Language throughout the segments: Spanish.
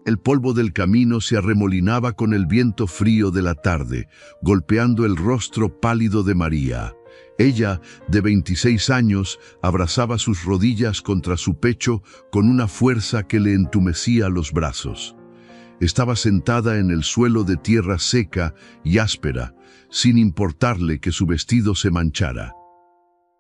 El polvo del camino se arremolinaba con el viento frío de la tarde, golpeando el rostro pálido de María. Ella, de 26 años, abrazaba sus rodillas contra su pecho con una fuerza que le entumecía los brazos. Estaba sentada en el suelo de tierra seca y áspera, sin importarle que su vestido se manchara.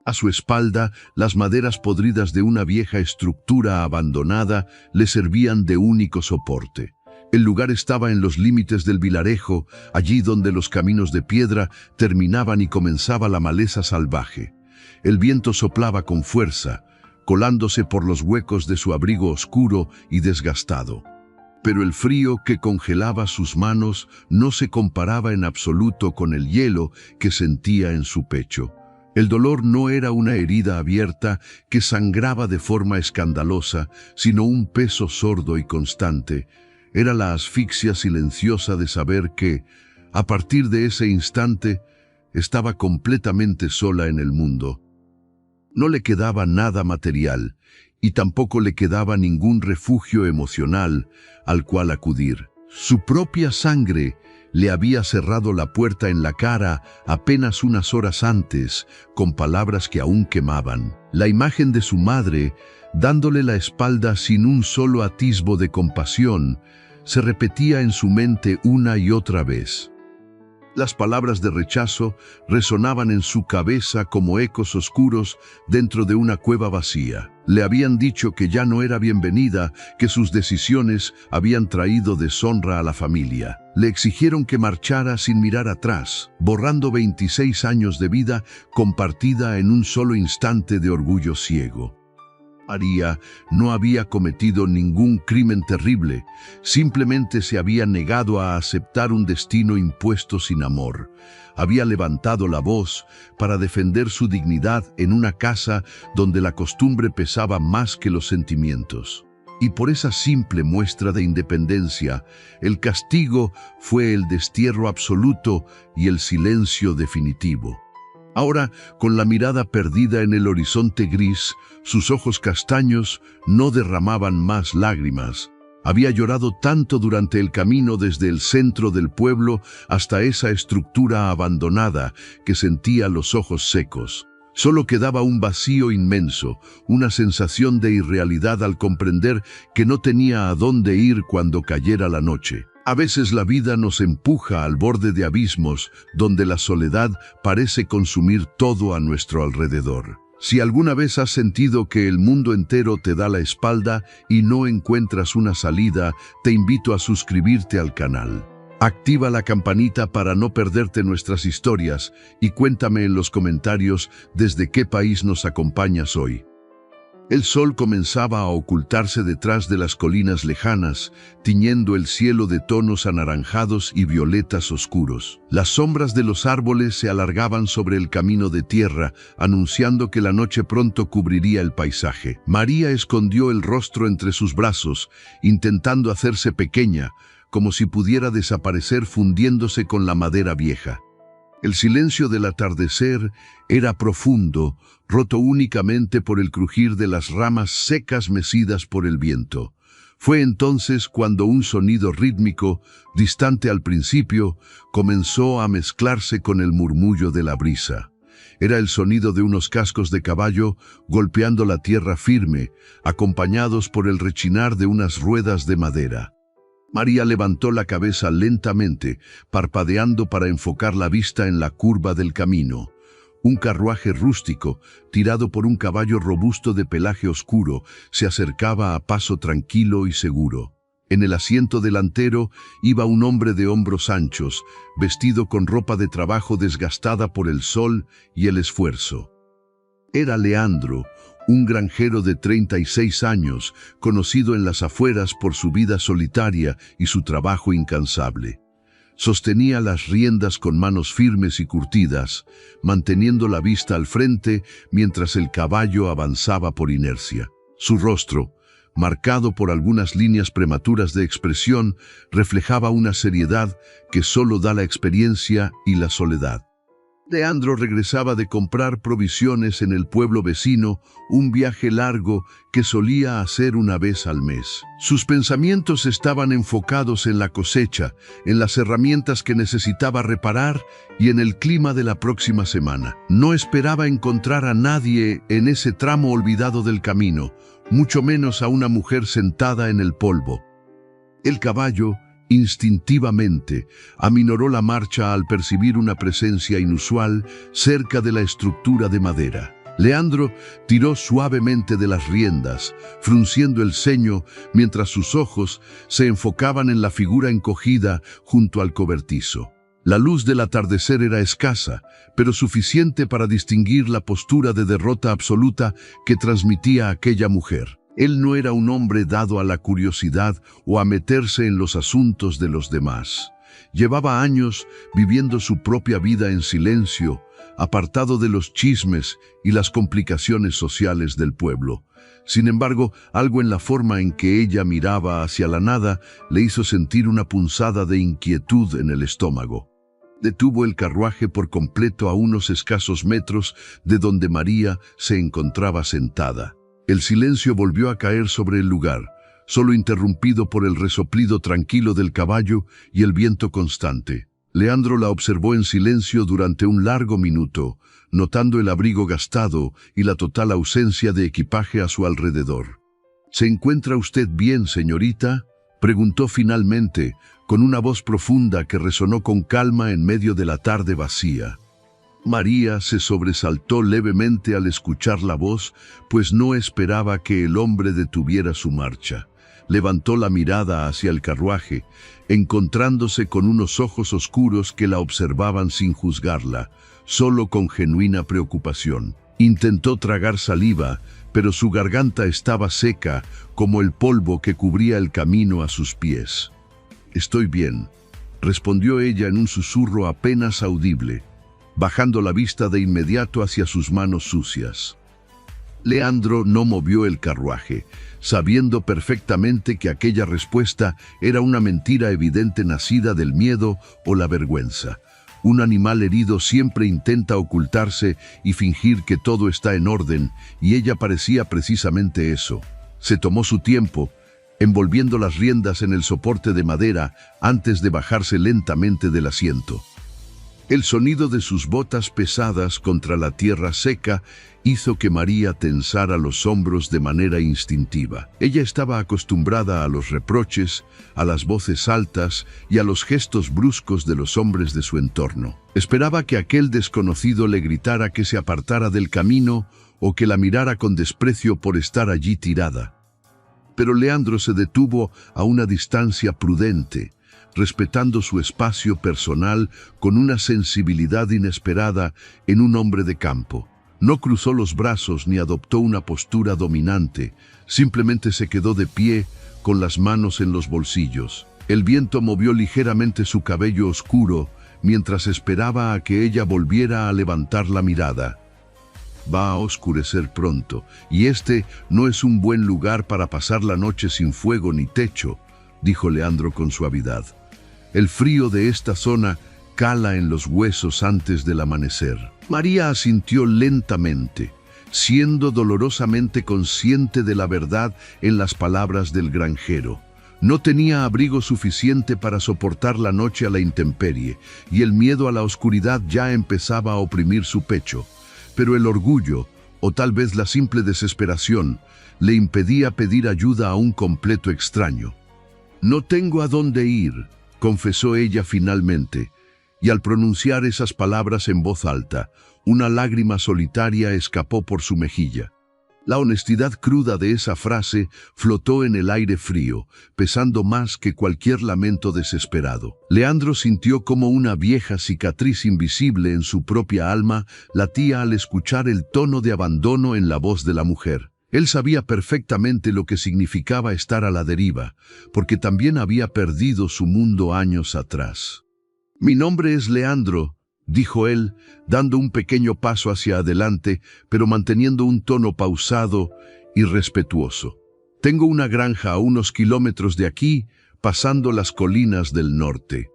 A su espalda, las maderas podridas de una vieja estructura abandonada le servían de único soporte. El lugar estaba en los límites del vilarejo, allí donde los caminos de piedra terminaban y comenzaba la maleza salvaje. El viento soplaba con fuerza, colándose por los huecos de su abrigo oscuro y desgastado. Pero el frío que congelaba sus manos no se comparaba en absoluto con el hielo que sentía en su pecho. El dolor no era una herida abierta que sangraba de forma escandalosa, sino un peso sordo y constante. Era la asfixia silenciosa de saber que, a partir de ese instante, estaba completamente sola en el mundo. No le quedaba nada material, y tampoco le quedaba ningún refugio emocional al cual acudir. Su propia sangre le había cerrado la puerta en la cara apenas unas horas antes, con palabras que aún quemaban. La imagen de su madre, dándole la espalda sin un solo atisbo de compasión, se repetía en su mente una y otra vez. Las palabras de rechazo resonaban en su cabeza como ecos oscuros dentro de una cueva vacía. Le habían dicho que ya no era bienvenida, que sus decisiones habían traído deshonra a la familia. Le exigieron que marchara sin mirar atrás, borrando 26 años de vida compartida en un solo instante de orgullo ciego. María no había cometido ningún crimen terrible, simplemente se había negado a aceptar un destino impuesto sin amor. Había levantado la voz para defender su dignidad en una casa donde la costumbre pesaba más que los sentimientos. Y por esa simple muestra de independencia, el castigo fue el destierro absoluto y el silencio definitivo. Ahora, con la mirada perdida en el horizonte gris, sus ojos castaños no derramaban más lágrimas. Había llorado tanto durante el camino desde el centro del pueblo hasta esa estructura abandonada que sentía los ojos secos. Solo quedaba un vacío inmenso, una sensación de irrealidad al comprender que no tenía a dónde ir cuando cayera la noche. A veces la vida nos empuja al borde de abismos donde la soledad parece consumir todo a nuestro alrededor. Si alguna vez has sentido que el mundo entero te da la espalda y no encuentras una salida, te invito a suscribirte al canal. Activa la campanita para no perderte nuestras historias y cuéntame en los comentarios desde qué país nos acompañas hoy. El sol comenzaba a ocultarse detrás de las colinas lejanas, tiñendo el cielo de tonos anaranjados y violetas oscuros. Las sombras de los árboles se alargaban sobre el camino de tierra, anunciando que la noche pronto cubriría el paisaje. María escondió el rostro entre sus brazos, intentando hacerse pequeña, como si pudiera desaparecer fundiéndose con la madera vieja. El silencio del atardecer era profundo, roto únicamente por el crujir de las ramas secas mecidas por el viento. Fue entonces cuando un sonido rítmico, distante al principio, comenzó a mezclarse con el murmullo de la brisa. Era el sonido de unos cascos de caballo golpeando la tierra firme, acompañados por el rechinar de unas ruedas de madera. María levantó la cabeza lentamente, parpadeando para enfocar la vista en la curva del camino. Un carruaje rústico, tirado por un caballo robusto de pelaje oscuro, se acercaba a paso tranquilo y seguro. En el asiento delantero iba un hombre de hombros anchos, vestido con ropa de trabajo desgastada por el sol y el esfuerzo. Era Leandro, un granjero de 36 años, conocido en las afueras por su vida solitaria y su trabajo incansable. Sostenía las riendas con manos firmes y curtidas, manteniendo la vista al frente mientras el caballo avanzaba por inercia. Su rostro, marcado por algunas líneas prematuras de expresión, reflejaba una seriedad que solo da la experiencia y la soledad. Leandro regresaba de comprar provisiones en el pueblo vecino, un viaje largo que solía hacer una vez al mes. Sus pensamientos estaban enfocados en la cosecha, en las herramientas que necesitaba reparar y en el clima de la próxima semana. No esperaba encontrar a nadie en ese tramo olvidado del camino, mucho menos a una mujer sentada en el polvo. El caballo, instintivamente, aminoró la marcha al percibir una presencia inusual cerca de la estructura de madera. Leandro tiró suavemente de las riendas, frunciendo el ceño mientras sus ojos se enfocaban en la figura encogida junto al cobertizo. La luz del atardecer era escasa, pero suficiente para distinguir la postura de derrota absoluta que transmitía aquella mujer. Él no era un hombre dado a la curiosidad o a meterse en los asuntos de los demás. Llevaba años viviendo su propia vida en silencio, apartado de los chismes y las complicaciones sociales del pueblo. Sin embargo, algo en la forma en que ella miraba hacia la nada le hizo sentir una punzada de inquietud en el estómago. Detuvo el carruaje por completo a unos escasos metros de donde María se encontraba sentada. El silencio volvió a caer sobre el lugar, solo interrumpido por el resoplido tranquilo del caballo y el viento constante. Leandro la observó en silencio durante un largo minuto, notando el abrigo gastado y la total ausencia de equipaje a su alrededor. ¿Se encuentra usted bien, señorita?, preguntó finalmente, con una voz profunda que resonó con calma en medio de la tarde vacía. María se sobresaltó levemente al escuchar la voz, pues no esperaba que el hombre detuviera su marcha. Levantó la mirada hacia el carruaje, encontrándose con unos ojos oscuros que la observaban sin juzgarla, solo con genuina preocupación. Intentó tragar saliva, pero su garganta estaba seca, como el polvo que cubría el camino a sus pies. «Estoy bien», respondió ella en un susurro apenas audible, bajando la vista de inmediato hacia sus manos sucias. Leandro no movió el carruaje, sabiendo perfectamente que aquella respuesta era una mentira evidente nacida del miedo o la vergüenza. Un animal herido siempre intenta ocultarse y fingir que todo está en orden, y ella parecía precisamente eso. Se tomó su tiempo, envolviendo las riendas en el soporte de madera antes de bajarse lentamente del asiento. El sonido de sus botas pesadas contra la tierra seca hizo que María tensara los hombros de manera instintiva. Ella estaba acostumbrada a los reproches, a las voces altas y a los gestos bruscos de los hombres de su entorno. Esperaba que aquel desconocido le gritara que se apartara del camino o que la mirara con desprecio por estar allí tirada. Pero Leandro se detuvo a una distancia prudente, respetando su espacio personal con una sensibilidad inesperada en un hombre de campo. No cruzó los brazos ni adoptó una postura dominante, simplemente se quedó de pie con las manos en los bolsillos. El viento movió ligeramente su cabello oscuro mientras esperaba a que ella volviera a levantar la mirada. Va a oscurecer pronto, y este no es un buen lugar para pasar la noche sin fuego ni techo, dijo Leandro con suavidad. El frío de esta zona cala en los huesos antes del amanecer. María asintió lentamente, siendo dolorosamente consciente de la verdad en las palabras del granjero. No tenía abrigo suficiente para soportar la noche a la intemperie, y el miedo a la oscuridad ya empezaba a oprimir su pecho. Pero el orgullo, o tal vez la simple desesperación, le impedía pedir ayuda a un completo extraño. «No tengo a dónde ir», confesó ella finalmente, y al pronunciar esas palabras en voz alta, una lágrima solitaria escapó por su mejilla. La honestidad cruda de esa frase flotó en el aire frío, pesando más que cualquier lamento desesperado. Leandro sintió como una vieja cicatriz invisible en su propia alma latía al escuchar el tono de abandono en la voz de la mujer. Él sabía perfectamente lo que significaba estar a la deriva, porque también había perdido su mundo años atrás. «Mi nombre es Leandro», dijo él, dando un pequeño paso hacia adelante, pero manteniendo un tono pausado y respetuoso. «Tengo una granja a unos kilómetros de aquí, pasando las colinas del norte».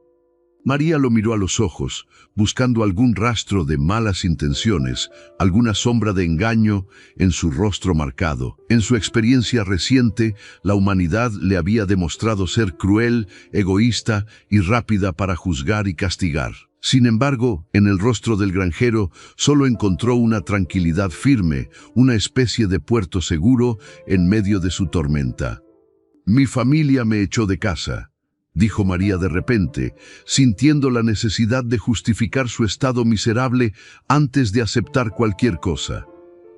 María lo miró a los ojos, buscando algún rastro de malas intenciones, alguna sombra de engaño en su rostro marcado. En su experiencia reciente, la humanidad le había demostrado ser cruel, egoísta y rápida para juzgar y castigar. Sin embargo, en el rostro del granjero solo encontró una tranquilidad firme, una especie de puerto seguro en medio de su tormenta. «Mi familia me echó de casa», dijo María de repente, sintiendo la necesidad de justificar su estado miserable antes de aceptar cualquier cosa.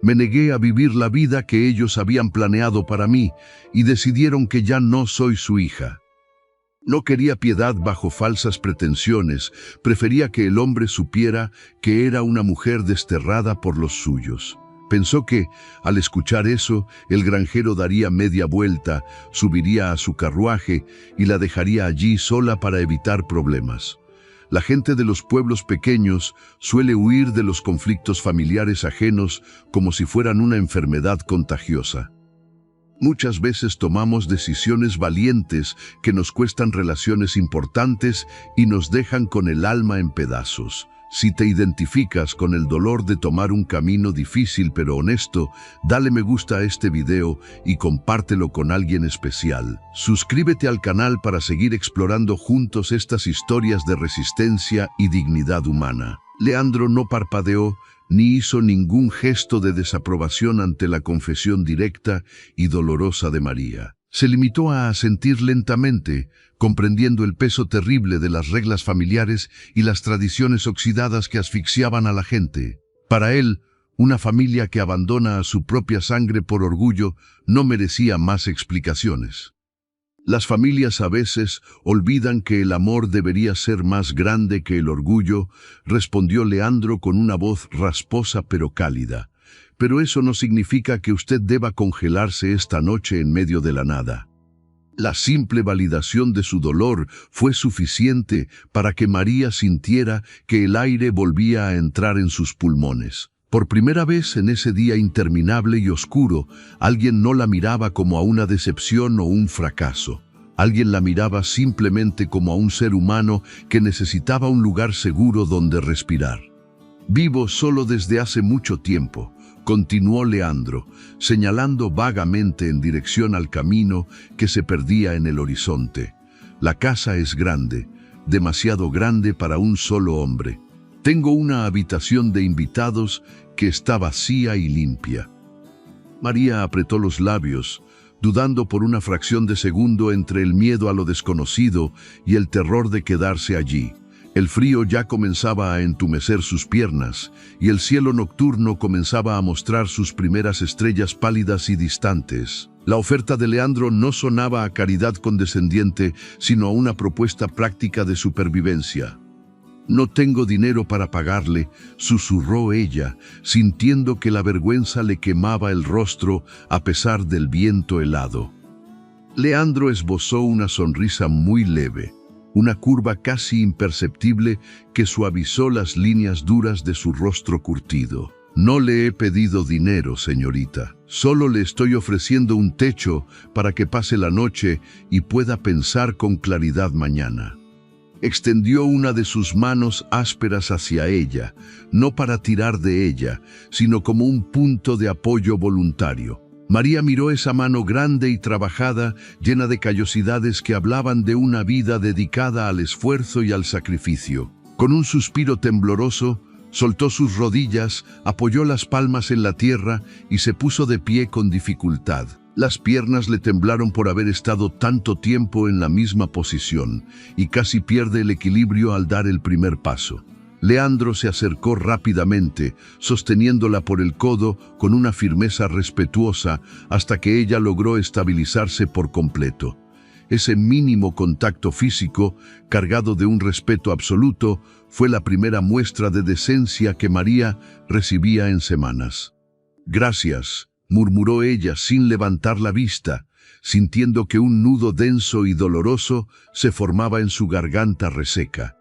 «Me negué a vivir la vida que ellos habían planeado para mí y decidieron que ya no soy su hija. No quería piedad bajo falsas pretensiones, prefería que el hombre supiera que era una mujer desterrada por los suyos». Pensó que, al escuchar eso, el granjero daría media vuelta, subiría a su carruaje y la dejaría allí sola para evitar problemas. La gente de los pueblos pequeños suele huir de los conflictos familiares ajenos como si fueran una enfermedad contagiosa. Muchas veces tomamos decisiones valientes que nos cuestan relaciones importantes y nos dejan con el alma en pedazos. Si te identificas con el dolor de tomar un camino difícil pero honesto, dale me gusta a este video y compártelo con alguien especial. Suscríbete al canal para seguir explorando juntos estas historias de resistencia y dignidad humana. Leandro no parpadeó ni hizo ningún gesto de desaprobación ante la confesión directa y dolorosa de María. Se limitó a asentir lentamente, comprendiendo el peso terrible de las reglas familiares y las tradiciones oxidadas que asfixiaban a la gente. Para él, una familia que abandona a su propia sangre por orgullo no merecía más explicaciones. Las familias a veces olvidan que el amor debería ser más grande que el orgullo, respondió Leandro con una voz rasposa pero cálida. Pero eso no significa que usted deba congelarse esta noche en medio de la nada. La simple validación de su dolor fue suficiente para que María sintiera que el aire volvía a entrar en sus pulmones. Por primera vez en ese día interminable y oscuro, alguien no la miraba como a una decepción o un fracaso. Alguien la miraba simplemente como a un ser humano que necesitaba un lugar seguro donde respirar. Vivo solo desde hace mucho tiempo, continuó Leandro, señalando vagamente en dirección al camino que se perdía en el horizonte. La casa es grande, demasiado grande para un solo hombre. Tengo una habitación de invitados que está vacía y limpia. María apretó los labios, dudando por una fracción de segundo entre el miedo a lo desconocido y el terror de quedarse allí. El frío ya comenzaba a entumecer sus piernas, y el cielo nocturno comenzaba a mostrar sus primeras estrellas pálidas y distantes. La oferta de Leandro no sonaba a caridad condescendiente, sino a una propuesta práctica de supervivencia. «No tengo dinero para pagarle», susurró ella, sintiendo que la vergüenza le quemaba el rostro a pesar del viento helado. Leandro esbozó una sonrisa muy leve, una curva casi imperceptible que suavizó las líneas duras de su rostro curtido. «No le he pedido dinero, señorita. Solo le estoy ofreciendo un techo para que pase la noche y pueda pensar con claridad mañana». Extendió una de sus manos ásperas hacia ella, no para tirar de ella, sino como un punto de apoyo voluntario. María miró esa mano grande y trabajada, llena de callosidades que hablaban de una vida dedicada al esfuerzo y al sacrificio. Con un suspiro tembloroso, soltó sus rodillas, apoyó las palmas en la tierra y se puso de pie con dificultad. Las piernas le temblaron por haber estado tanto tiempo en la misma posición y casi pierde el equilibrio al dar el primer paso. Leandro se acercó rápidamente, sosteniéndola por el codo con una firmeza respetuosa hasta que ella logró estabilizarse por completo. Ese mínimo contacto físico, cargado de un respeto absoluto, fue la primera muestra de decencia que María recibía en semanas. «Gracias», murmuró ella sin levantar la vista, sintiendo que un nudo denso y doloroso se formaba en su garganta reseca.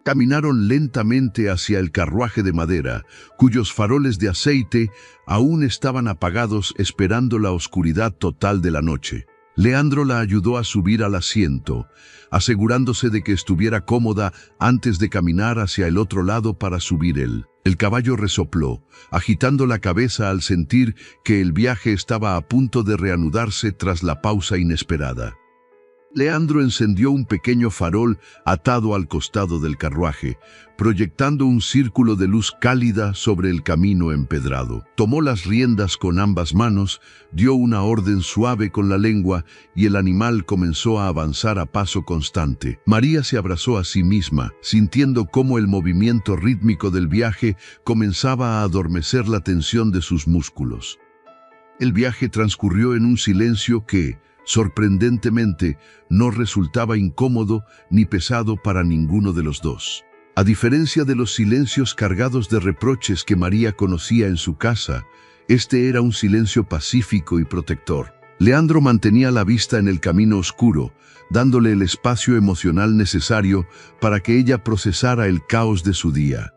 Caminaron lentamente hacia el carruaje de madera, cuyos faroles de aceite aún estaban apagados esperando la oscuridad total de la noche. Leandro la ayudó a subir al asiento, asegurándose de que estuviera cómoda antes de caminar hacia el otro lado para subir él. El caballo resopló, agitando la cabeza al sentir que el viaje estaba a punto de reanudarse tras la pausa inesperada. Leandro encendió un pequeño farol atado al costado del carruaje, proyectando un círculo de luz cálida sobre el camino empedrado. Tomó las riendas con ambas manos, dio una orden suave con la lengua y el animal comenzó a avanzar a paso constante. María se abrazó a sí misma, sintiendo cómo el movimiento rítmico del viaje comenzaba a adormecer la tensión de sus músculos. El viaje transcurrió en un silencio que, sorprendentemente, no resultaba incómodo ni pesado para ninguno de los dos. A diferencia de los silencios cargados de reproches que María conocía en su casa, este era un silencio pacífico y protector. Leandro mantenía la vista en el camino oscuro, dándole el espacio emocional necesario para que ella procesara el caos de su día.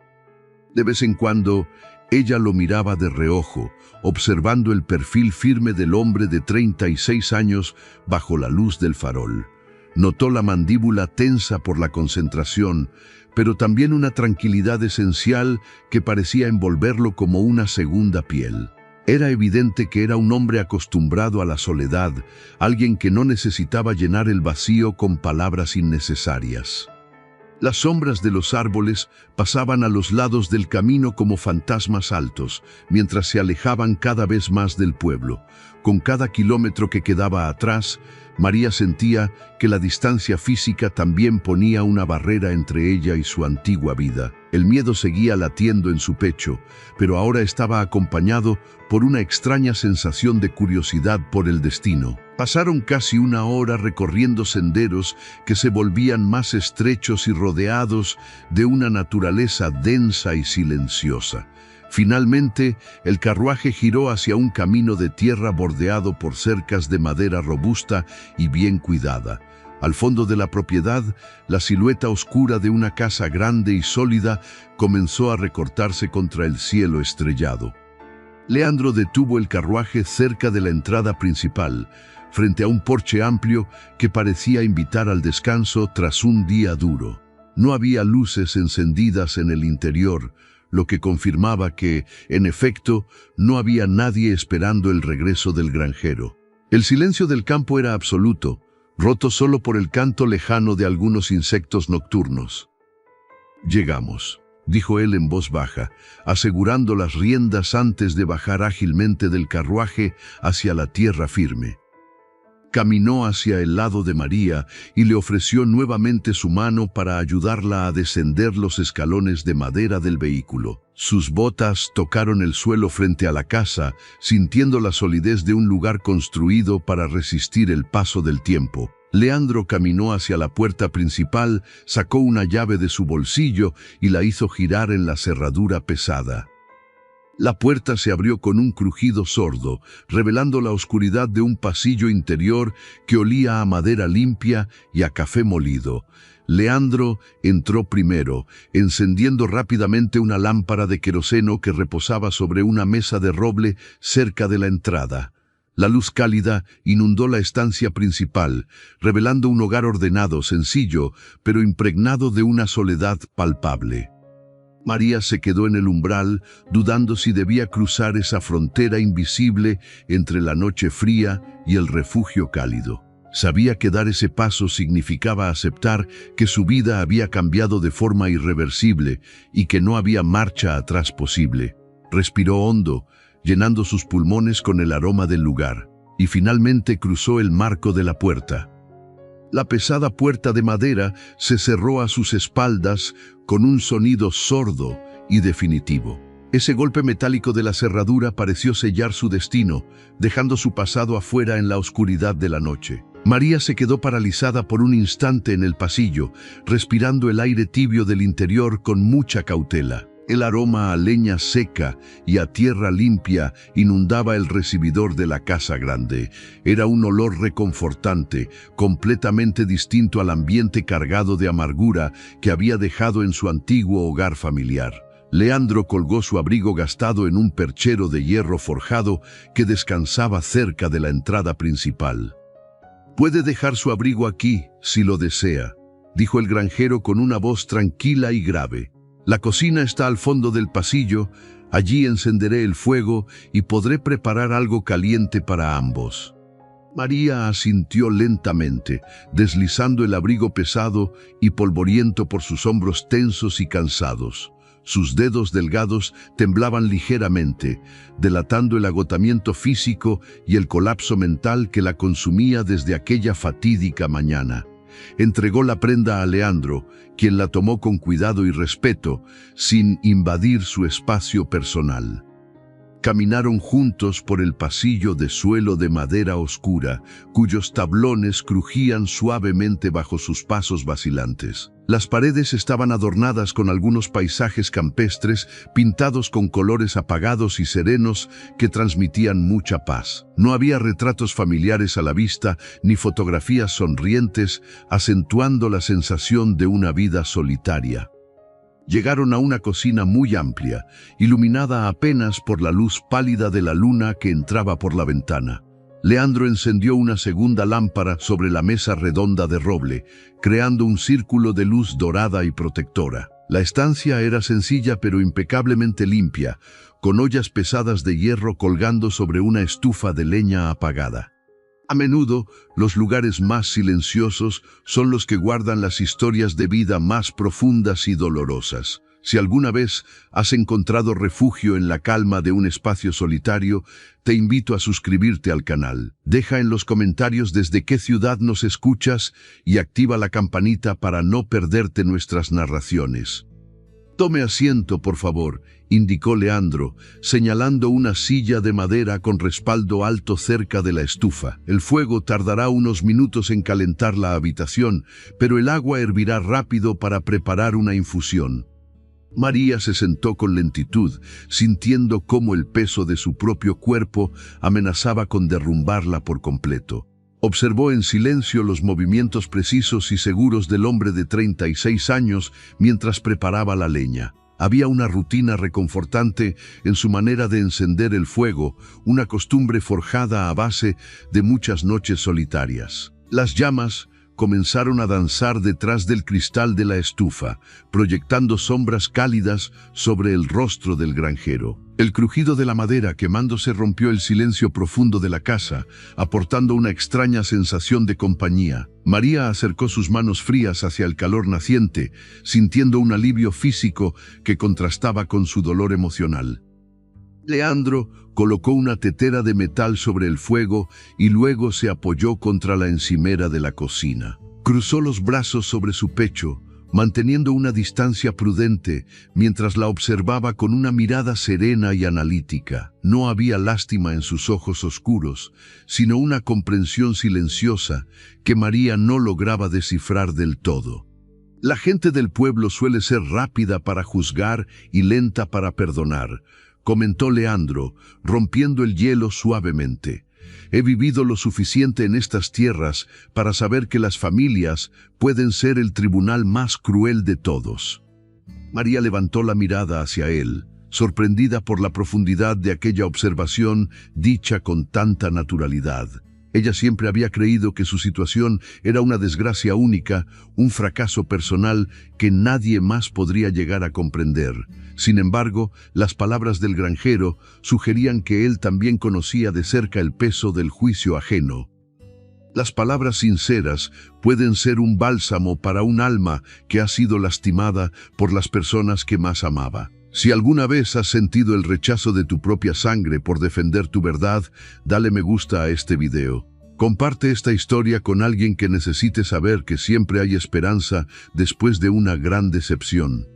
De vez en cuando, ella lo miraba de reojo, observando el perfil firme del hombre de 36 años bajo la luz del farol. Notó la mandíbula tensa por la concentración, pero también una tranquilidad esencial que parecía envolverlo como una segunda piel. Era evidente que era un hombre acostumbrado a la soledad, alguien que no necesitaba llenar el vacío con palabras innecesarias. Las sombras de los árboles pasaban a los lados del camino como fantasmas altos, mientras se alejaban cada vez más del pueblo. Con cada kilómetro que quedaba atrás, María sentía que la distancia física también ponía una barrera entre ella y su antigua vida. El miedo seguía latiendo en su pecho, pero ahora estaba acompañado por una extraña sensación de curiosidad por el destino. Pasaron casi una hora recorriendo senderos que se volvían más estrechos y rodeados de una naturaleza densa y silenciosa. Finalmente, el carruaje giró hacia un camino de tierra bordeado por cercas de madera robusta y bien cuidada. Al fondo de la propiedad, la silueta oscura de una casa grande y sólida comenzó a recortarse contra el cielo estrellado. Leandro detuvo el carruaje cerca de la entrada principal, frente a un porche amplio que parecía invitar al descanso tras un día duro. No había luces encendidas en el interior, lo que confirmaba que, en efecto, no había nadie esperando el regreso del granjero. El silencio del campo era absoluto, roto solo por el canto lejano de algunos insectos nocturnos. «Llegamos», dijo él en voz baja, asegurando las riendas antes de bajar ágilmente del carruaje hacia la tierra firme. Caminó hacia el lado de María y le ofreció nuevamente su mano para ayudarla a descender los escalones de madera del vehículo. Sus botas tocaron el suelo frente a la casa, sintiendo la solidez de un lugar construido para resistir el paso del tiempo. Leandro caminó hacia la puerta principal, sacó una llave de su bolsillo y la hizo girar en la cerradura pesada. La puerta se abrió con un crujido sordo, revelando la oscuridad de un pasillo interior que olía a madera limpia y a café molido. Leandro entró primero, encendiendo rápidamente una lámpara de queroseno que reposaba sobre una mesa de roble cerca de la entrada. La luz cálida inundó la estancia principal, revelando un hogar ordenado, sencillo, pero impregnado de una soledad palpable. María se quedó en el umbral, dudando si debía cruzar esa frontera invisible entre la noche fría y el refugio cálido. Sabía que dar ese paso significaba aceptar que su vida había cambiado de forma irreversible y que no había marcha atrás posible. Respiró hondo, llenando sus pulmones con el aroma del lugar, y finalmente cruzó el marco de la puerta. La pesada puerta de madera se cerró a sus espaldas con un sonido sordo y definitivo. Ese golpe metálico de la cerradura pareció sellar su destino, dejando su pasado afuera en la oscuridad de la noche. María se quedó paralizada por un instante en el pasillo, respirando el aire tibio del interior con mucha cautela. El aroma a leña seca y a tierra limpia inundaba el recibidor de la casa grande. Era un olor reconfortante, completamente distinto al ambiente cargado de amargura que había dejado en su antiguo hogar familiar. Leandro colgó su abrigo gastado en un perchero de hierro forjado que descansaba cerca de la entrada principal. «Puede dejar su abrigo aquí, si lo desea», dijo el granjero con una voz tranquila y grave. «La cocina está al fondo del pasillo, allí encenderé el fuego y podré preparar algo caliente para ambos». María asintió lentamente, deslizando el abrigo pesado y polvoriento por sus hombros tensos y cansados. Sus dedos delgados temblaban ligeramente, delatando el agotamiento físico y el colapso mental que la consumía desde aquella fatídica mañana. Entregó la prenda a Leandro, quien la tomó con cuidado y respeto, sin invadir su espacio personal. Caminaron juntos por el pasillo de suelo de madera oscura, cuyos tablones crujían suavemente bajo sus pasos vacilantes. Las paredes estaban adornadas con algunos paisajes campestres, pintados con colores apagados y serenos que transmitían mucha paz. No había retratos familiares a la vista, ni fotografías sonrientes, acentuando la sensación de una vida solitaria. Llegaron a una cocina muy amplia, iluminada apenas por la luz pálida de la luna que entraba por la ventana. Leandro encendió una segunda lámpara sobre la mesa redonda de roble, creando un círculo de luz dorada y protectora. La estancia era sencilla pero impecablemente limpia, con ollas pesadas de hierro colgando sobre una estufa de leña apagada. A menudo, los lugares más silenciosos son los que guardan las historias de vida más profundas y dolorosas. Si alguna vez has encontrado refugio en la calma de un espacio solitario, te invito a suscribirte al canal. Deja en los comentarios desde qué ciudad nos escuchas y activa la campanita para no perderte nuestras narraciones. «Tome asiento, por favor», indicó Leandro, señalando una silla de madera con respaldo alto cerca de la estufa. «El fuego tardará unos minutos en calentar la habitación, pero el agua hervirá rápido para preparar una infusión». María se sentó con lentitud, sintiendo cómo el peso de su propio cuerpo amenazaba con derrumbarla por completo. Observó en silencio los movimientos precisos y seguros del hombre de 36 años mientras preparaba la leña. Había una rutina reconfortante en su manera de encender el fuego, una costumbre forjada a base de muchas noches solitarias. Las llamas comenzaron a danzar detrás del cristal de la estufa, proyectando sombras cálidas sobre el rostro del granjero. El crujido de la madera quemándose rompió el silencio profundo de la casa, aportando una extraña sensación de compañía. María acercó sus manos frías hacia el calor naciente, sintiendo un alivio físico que contrastaba con su dolor emocional. Leandro colocó una tetera de metal sobre el fuego y luego se apoyó contra la encimera de la cocina. Cruzó los brazos sobre su pecho, manteniendo una distancia prudente mientras la observaba con una mirada serena y analítica. No había lástima en sus ojos oscuros, sino una comprensión silenciosa que María no lograba descifrar del todo. La gente del pueblo suele ser rápida para juzgar y lenta para perdonar, comentó Leandro, rompiendo el hielo suavemente. He vivido lo suficiente en estas tierras para saber que las familias pueden ser el tribunal más cruel de todos. María levantó la mirada hacia él, sorprendida por la profundidad de aquella observación dicha con tanta naturalidad. Ella siempre había creído que su situación era una desgracia única, un fracaso personal que nadie más podría llegar a comprender. Sin embargo, las palabras del granjero sugerían que él también conocía de cerca el peso del juicio ajeno. Las palabras sinceras pueden ser un bálsamo para un alma que ha sido lastimada por las personas que más amaba. Si alguna vez has sentido el rechazo de tu propia sangre por defender tu verdad, dale me gusta a este video. Comparte esta historia con alguien que necesite saber que siempre hay esperanza después de una gran decepción.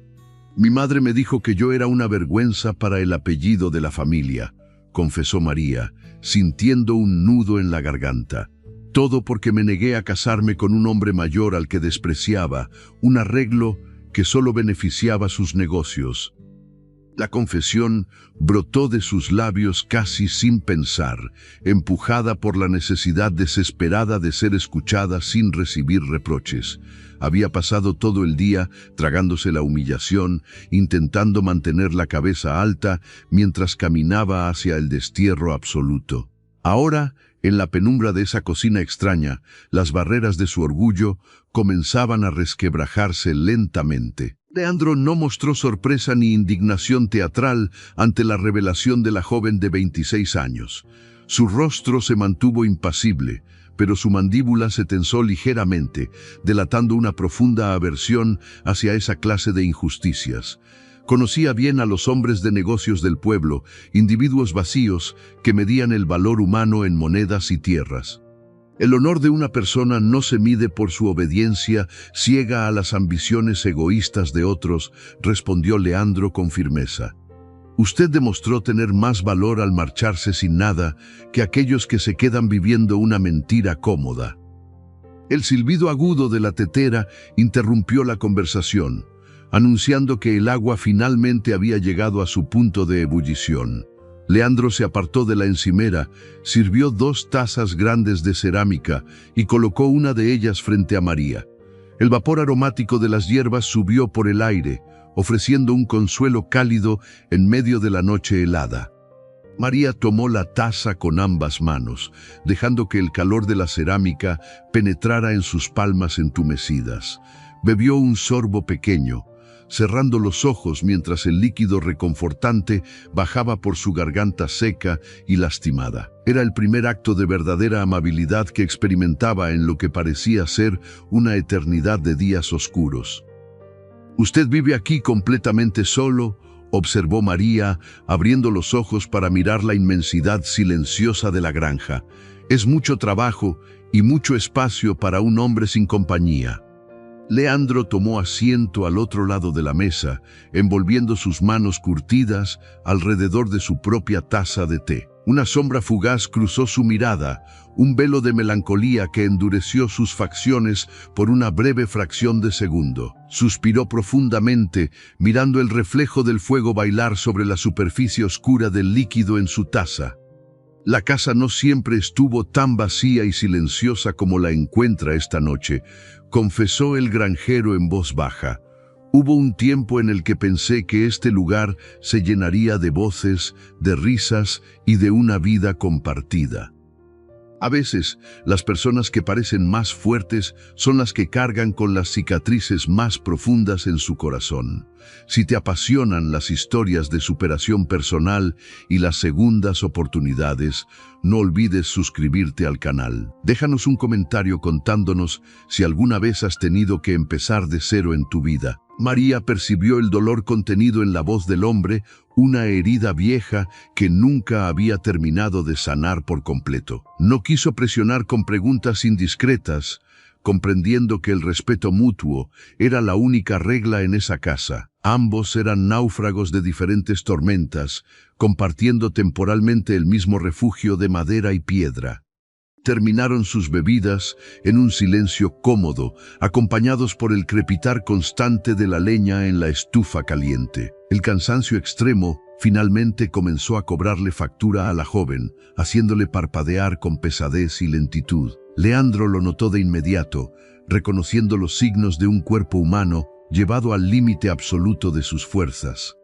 Mi madre me dijo que yo era una vergüenza para el apellido de la familia, confesó María, sintiendo un nudo en la garganta. Todo porque me negué a casarme con un hombre mayor al que despreciaba, un arreglo que solo beneficiaba sus negocios. La confesión brotó de sus labios casi sin pensar, empujada por la necesidad desesperada de ser escuchada sin recibir reproches. Había pasado todo el día tragándose la humillación, intentando mantener la cabeza alta mientras caminaba hacia el destierro absoluto. Ahora En la penumbra de esa cocina extraña, las barreras de su orgullo comenzaban a resquebrajarse lentamente. Leandro no mostró sorpresa ni indignación teatral ante la revelación de la joven de 26 años. Su rostro se mantuvo impasible, pero su mandíbula se tensó ligeramente, delatando una profunda aversión hacia esa clase de injusticias. Conocía bien a los hombres de negocios del pueblo, individuos vacíos que medían el valor humano en monedas y tierras. El honor de una persona no se mide por su obediencia ciega a las ambiciones egoístas de otros, respondió Leandro con firmeza. Usted demostró tener más valor al marcharse sin nada que aquellos que se quedan viviendo una mentira cómoda. El silbido agudo de la tetera interrumpió la conversación, anunciando que el agua finalmente había llegado a su punto de ebullición. Leandro se apartó de la encimera, sirvió 2 tazas grandes de cerámica y colocó una de ellas frente a María. El vapor aromático de las hierbas subió por el aire, ofreciendo un consuelo cálido en medio de la noche helada. María tomó la taza con ambas manos, dejando que el calor de la cerámica penetrara en sus palmas entumecidas. Bebió un sorbo pequeño, cerrando los ojos mientras el líquido reconfortante bajaba por su garganta seca y lastimada. Era el primer acto de verdadera amabilidad que experimentaba en lo que parecía ser una eternidad de días oscuros. «¿Usted vive aquí completamente solo?», observó María, abriendo los ojos para mirar la inmensidad silenciosa de la granja. «Es mucho trabajo y mucho espacio para un hombre sin compañía». Leandro tomó asiento al otro lado de la mesa, envolviendo sus manos curtidas alrededor de su propia taza de té. Una sombra fugaz cruzó su mirada, un velo de melancolía que endureció sus facciones por una breve fracción de segundo. Suspiró profundamente, mirando el reflejo del fuego bailar sobre la superficie oscura del líquido en su taza. La casa no siempre estuvo tan vacía y silenciosa como la encuentra esta noche, confesó el granjero en voz baja. Hubo un tiempo en el que pensé que este lugar se llenaría de voces, de risas y de una vida compartida. A veces, las personas que parecen más fuertes son las que cargan con las cicatrices más profundas en su corazón. Si te apasionan las historias de superación personal y las segundas oportunidades, no olvides suscribirte al canal. Déjanos un comentario contándonos si alguna vez has tenido que empezar de cero en tu vida. María percibió el dolor contenido en la voz del hombre, una herida vieja que nunca había terminado de sanar por completo. No quiso presionar con preguntas indiscretas, comprendiendo que el respeto mutuo era la única regla en esa casa. Ambos eran náufragos de diferentes tormentas, compartiendo temporalmente el mismo refugio de madera y piedra. Terminaron sus bebidas en un silencio cómodo, acompañados por el crepitar constante de la leña en la estufa caliente. El cansancio extremo finalmente comenzó a cobrarle factura a la joven, haciéndole parpadear con pesadez y lentitud. Leandro lo notó de inmediato, reconociendo los signos de un cuerpo humano llevado al límite absoluto de sus fuerzas.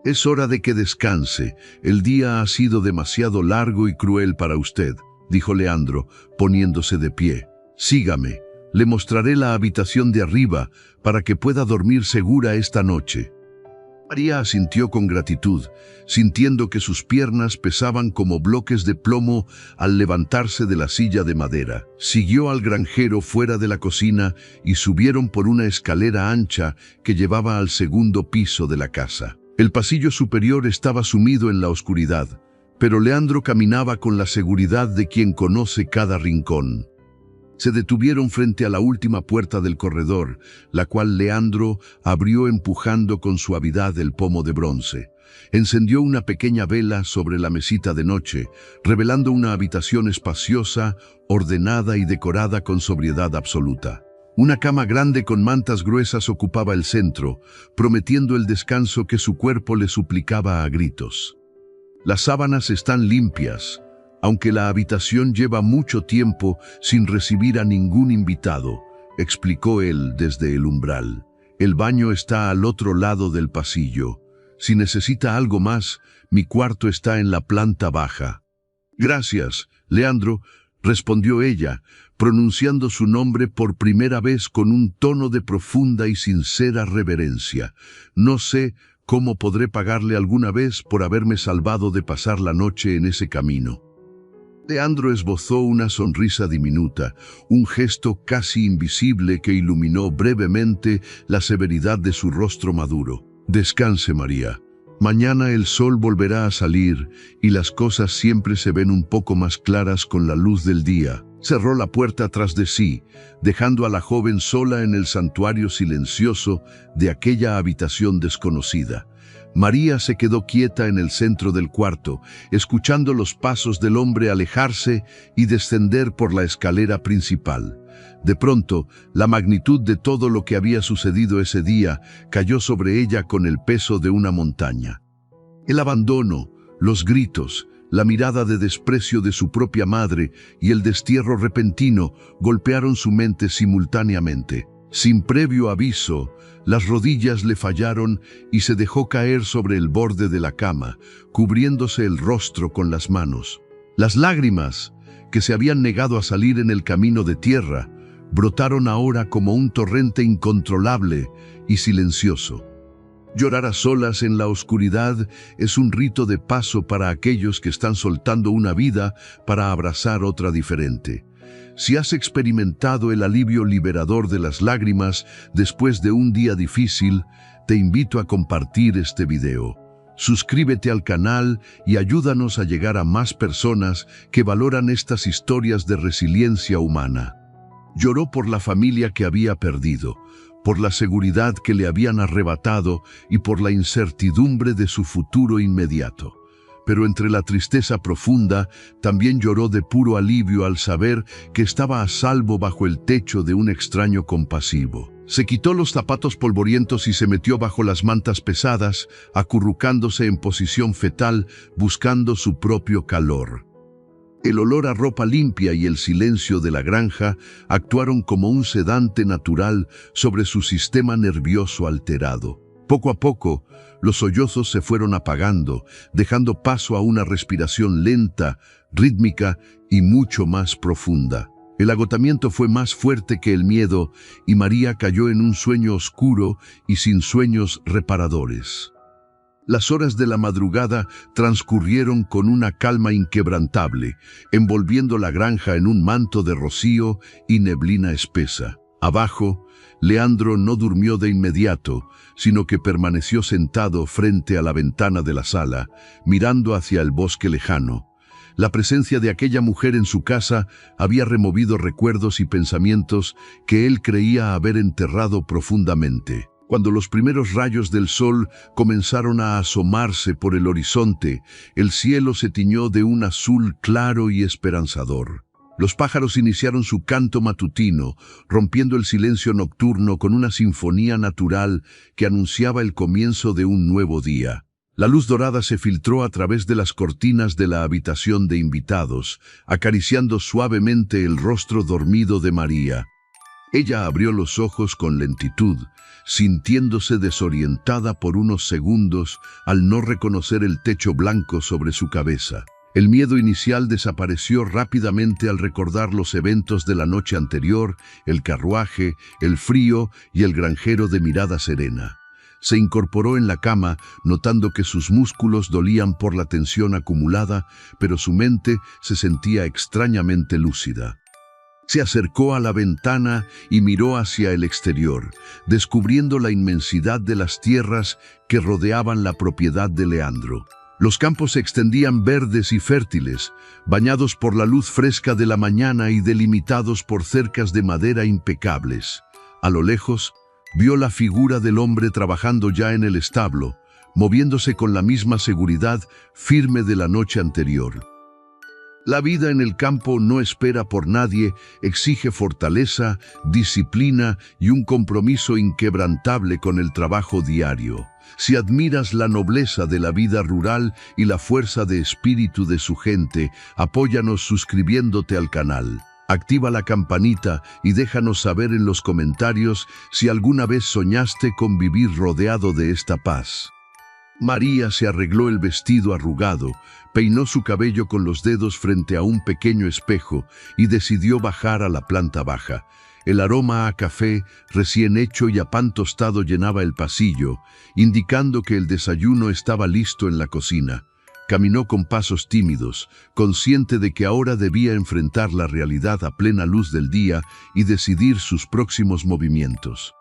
«Es hora de que descanse. El día ha sido demasiado largo y cruel para usted», dijo Leandro, poniéndose de pie. «Sígame. Le mostraré la habitación de arriba para que pueda dormir segura esta noche». María asintió con gratitud, sintiendo que sus piernas pesaban como bloques de plomo al levantarse de la silla de madera. Siguió al granjero fuera de la cocina y subieron por una escalera ancha que llevaba al segundo piso de la casa. El pasillo superior estaba sumido en la oscuridad, pero Leandro caminaba con la seguridad de quien conoce cada rincón. Se detuvieron frente a la última puerta del corredor, la cual Leandro abrió empujando con suavidad el pomo de bronce. Encendió una pequeña vela sobre la mesita de noche, revelando una habitación espaciosa, ordenada y decorada con sobriedad absoluta. Una cama grande con mantas gruesas ocupaba el centro, prometiendo el descanso que su cuerpo le suplicaba a gritos. «Las sábanas están limpias, aunque la habitación lleva mucho tiempo sin recibir a ningún invitado», explicó él desde el umbral. «El baño está al otro lado del pasillo. Si necesita algo más, mi cuarto está en la planta baja». «Gracias», Leandro, respondió ella, pronunciando su nombre por primera vez con un tono de profunda y sincera reverencia. No sé cómo podré pagarle alguna vez por haberme salvado de pasar la noche en ese camino. Leandro esbozó una sonrisa diminuta, un gesto casi invisible que iluminó brevemente la severidad de su rostro maduro. Descanse, María. Mañana el sol volverá a salir y las cosas siempre se ven un poco más claras con la luz del día. Cerró la puerta tras de sí, dejando a la joven sola en el santuario silencioso de aquella habitación desconocida. María se quedó quieta en el centro del cuarto, escuchando los pasos del hombre alejarse y descender por la escalera principal. De pronto, la magnitud de todo lo que había sucedido ese día cayó sobre ella con el peso de una montaña. El abandono, los gritos, la mirada de desprecio de su propia madre y el destierro repentino golpearon su mente simultáneamente. Sin previo aviso, las rodillas le fallaron y se dejó caer sobre el borde de la cama, cubriéndose el rostro con las manos. Las lágrimas, que se habían negado a salir en el camino de tierra, brotaron ahora como un torrente incontrolable y silencioso. Llorar a solas en la oscuridad es un rito de paso para aquellos que están soltando una vida para abrazar otra diferente. Si has experimentado el alivio liberador de las lágrimas después de un día difícil, te invito a compartir este video. Suscríbete al canal y ayúdanos a llegar a más personas que valoran estas historias de resiliencia humana. Lloró por la familia que había perdido, por la seguridad que le habían arrebatado y por la incertidumbre de su futuro inmediato. Pero entre la tristeza profunda, también lloró de puro alivio al saber que estaba a salvo bajo el techo de un extraño compasivo. Se quitó los zapatos polvorientos y se metió bajo las mantas pesadas, acurrucándose en posición fetal, buscando su propio calor. El olor a ropa limpia y el silencio de la granja actuaron como un sedante natural sobre su sistema nervioso alterado. Poco a poco, los sollozos se fueron apagando, dejando paso a una respiración lenta, rítmica y mucho más profunda. El agotamiento fue más fuerte que el miedo y María cayó en un sueño oscuro y sin sueños reparadores. Las horas de la madrugada transcurrieron con una calma inquebrantable, envolviendo la granja en un manto de rocío y neblina espesa. Abajo, Leandro no durmió de inmediato, sino que permaneció sentado frente a la ventana de la sala, mirando hacia el bosque lejano. La presencia de aquella mujer en su casa había removido recuerdos y pensamientos que él creía haber enterrado profundamente. Cuando los primeros rayos del sol comenzaron a asomarse por el horizonte, el cielo se tiñó de un azul claro y esperanzador. Los pájaros iniciaron su canto matutino, rompiendo el silencio nocturno con una sinfonía natural que anunciaba el comienzo de un nuevo día. La luz dorada se filtró a través de las cortinas de la habitación de invitados, acariciando suavemente el rostro dormido de María. Ella abrió los ojos con lentitud, sintiéndose desorientada por unos segundos al no reconocer el techo blanco sobre su cabeza. El miedo inicial desapareció rápidamente al recordar los eventos de la noche anterior, el carruaje, el frío y el granjero de mirada serena. Se incorporó en la cama, notando que sus músculos dolían por la tensión acumulada, pero su mente se sentía extrañamente lúcida. Se acercó a la ventana y miró hacia el exterior, descubriendo la inmensidad de las tierras que rodeaban la propiedad de Leandro. Los campos se extendían verdes y fértiles, bañados por la luz fresca de la mañana y delimitados por cercas de madera impecables. A lo lejos, vio la figura del hombre trabajando ya en el establo, moviéndose con la misma seguridad firme de la noche anterior. La vida en el campo no espera por nadie, exige fortaleza, disciplina y un compromiso inquebrantable con el trabajo diario. Si admiras la nobleza de la vida rural y la fuerza de espíritu de su gente, apóyanos suscribiéndote al canal. Activa la campanita y déjanos saber en los comentarios si alguna vez soñaste con vivir rodeado de esta paz. María se arregló el vestido arrugado, peinó su cabello con los dedos frente a un pequeño espejo y decidió bajar a la planta baja. El aroma a café recién hecho y a pan tostado llenaba el pasillo, indicando que el desayuno estaba listo en la cocina. Caminó con pasos tímidos, consciente de que ahora debía enfrentar la realidad a plena luz del día y decidir sus próximos movimientos.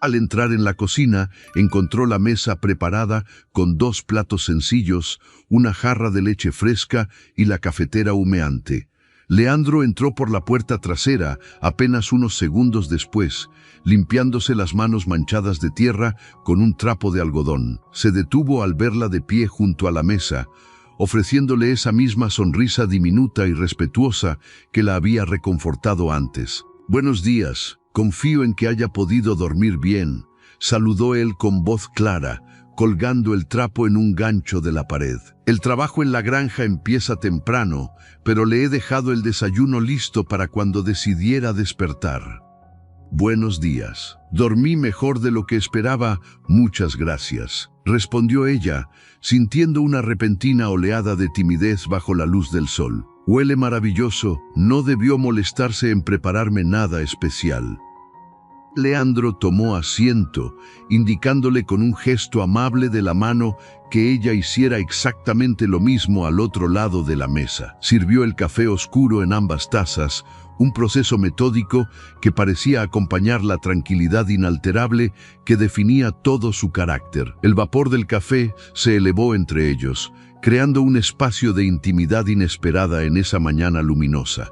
Al entrar en la cocina, encontró la mesa preparada con 2 platos sencillos, una jarra de leche fresca y la cafetera humeante. Leandro entró por la puerta trasera apenas unos segundos después, limpiándose las manos manchadas de tierra con un trapo de algodón. Se detuvo al verla de pie junto a la mesa, ofreciéndole esa misma sonrisa diminuta y respetuosa que la había reconfortado antes. «Buenos días. Confío en que haya podido dormir bien», saludó él con voz clara, colgando el trapo en un gancho de la pared. «El trabajo en la granja empieza temprano, pero le he dejado el desayuno listo para cuando decidiera despertar». «Buenos días. Dormí mejor de lo que esperaba, muchas gracias», respondió ella, sintiendo una repentina oleada de timidez bajo la luz del sol. «Huele maravilloso, no debió molestarse en prepararme nada especial». Leandro tomó asiento, indicándole con un gesto amable de la mano que ella hiciera exactamente lo mismo al otro lado de la mesa. Sirvió el café oscuro en ambas tazas, un proceso metódico que parecía acompañar la tranquilidad inalterable que definía todo su carácter. El vapor del café se elevó entre ellos, creando un espacio de intimidad inesperada en esa mañana luminosa.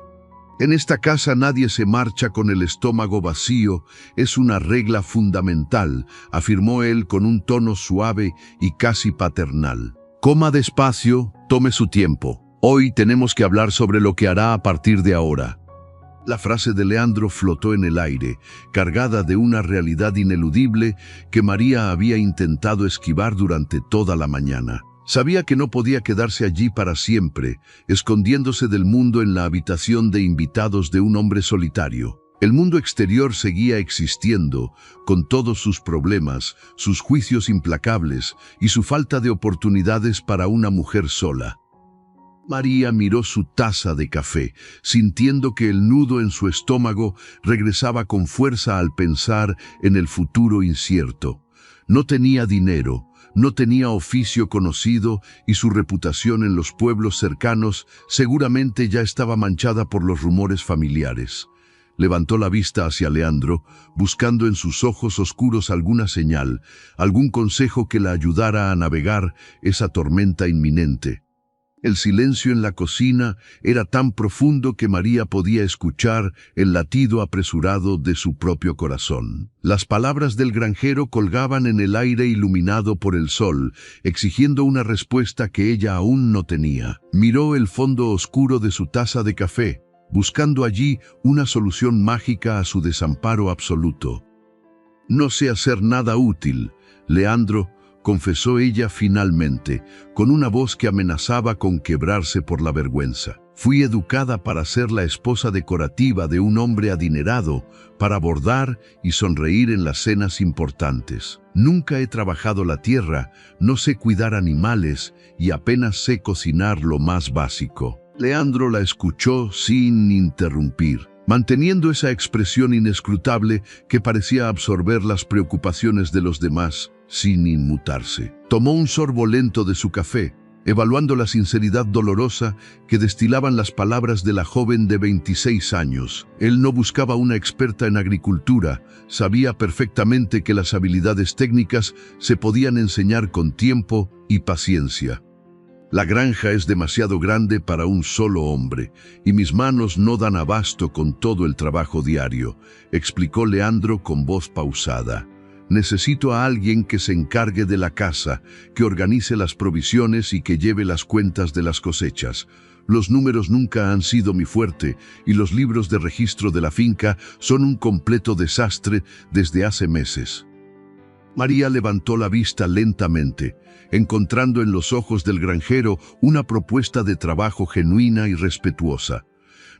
«En esta casa nadie se marcha con el estómago vacío, es una regla fundamental», afirmó él con un tono suave y casi paternal. «Coma despacio, tome su tiempo. Hoy tenemos que hablar sobre lo que hará a partir de ahora». La frase de Leandro flotó en el aire, cargada de una realidad ineludible que María había intentado esquivar durante toda la mañana. Sabía que no podía quedarse allí para siempre, escondiéndose del mundo en la habitación de invitados de un hombre solitario. El mundo exterior seguía existiendo, con todos sus problemas, sus juicios implacables y su falta de oportunidades para una mujer sola. María miró su taza de café, sintiendo que el nudo en su estómago regresaba con fuerza al pensar en el futuro incierto. No tenía dinero, no tenía oficio conocido y su reputación en los pueblos cercanos seguramente ya estaba manchada por los rumores familiares. Levantó la vista hacia Leandro, buscando en sus ojos oscuros alguna señal, algún consejo que la ayudara a navegar esa tormenta inminente. El silencio en la cocina era tan profundo que María podía escuchar el latido apresurado de su propio corazón. Las palabras del granjero colgaban en el aire iluminado por el sol, exigiendo una respuesta que ella aún no tenía. Miró el fondo oscuro de su taza de café, buscando allí una solución mágica a su desamparo absoluto. «No sé hacer nada útil, Leandro», confesó ella finalmente, con una voz que amenazaba con quebrarse por la vergüenza. «Fui educada para ser la esposa decorativa de un hombre adinerado, para bordar y sonreír en las cenas importantes. Nunca he trabajado la tierra, no sé cuidar animales y apenas sé cocinar lo más básico». Leandro la escuchó sin interrumpir, manteniendo esa expresión inescrutable que parecía absorber las preocupaciones de los demás, sin inmutarse. Tomó un sorbo lento de su café, evaluando la sinceridad dolorosa que destilaban las palabras de la joven de 26 años. Él no buscaba una experta en agricultura, sabía perfectamente que las habilidades técnicas se podían enseñar con tiempo y paciencia. «La granja es demasiado grande para un solo hombre, y mis manos no dan abasto con todo el trabajo diario», explicó Leandro con voz pausada. «Necesito a alguien que se encargue de la casa, que organice las provisiones y que lleve las cuentas de las cosechas. Los números nunca han sido mi fuerte y los libros de registro de la finca son un completo desastre desde hace meses». María levantó la vista lentamente, encontrando en los ojos del granjero una propuesta de trabajo genuina y respetuosa.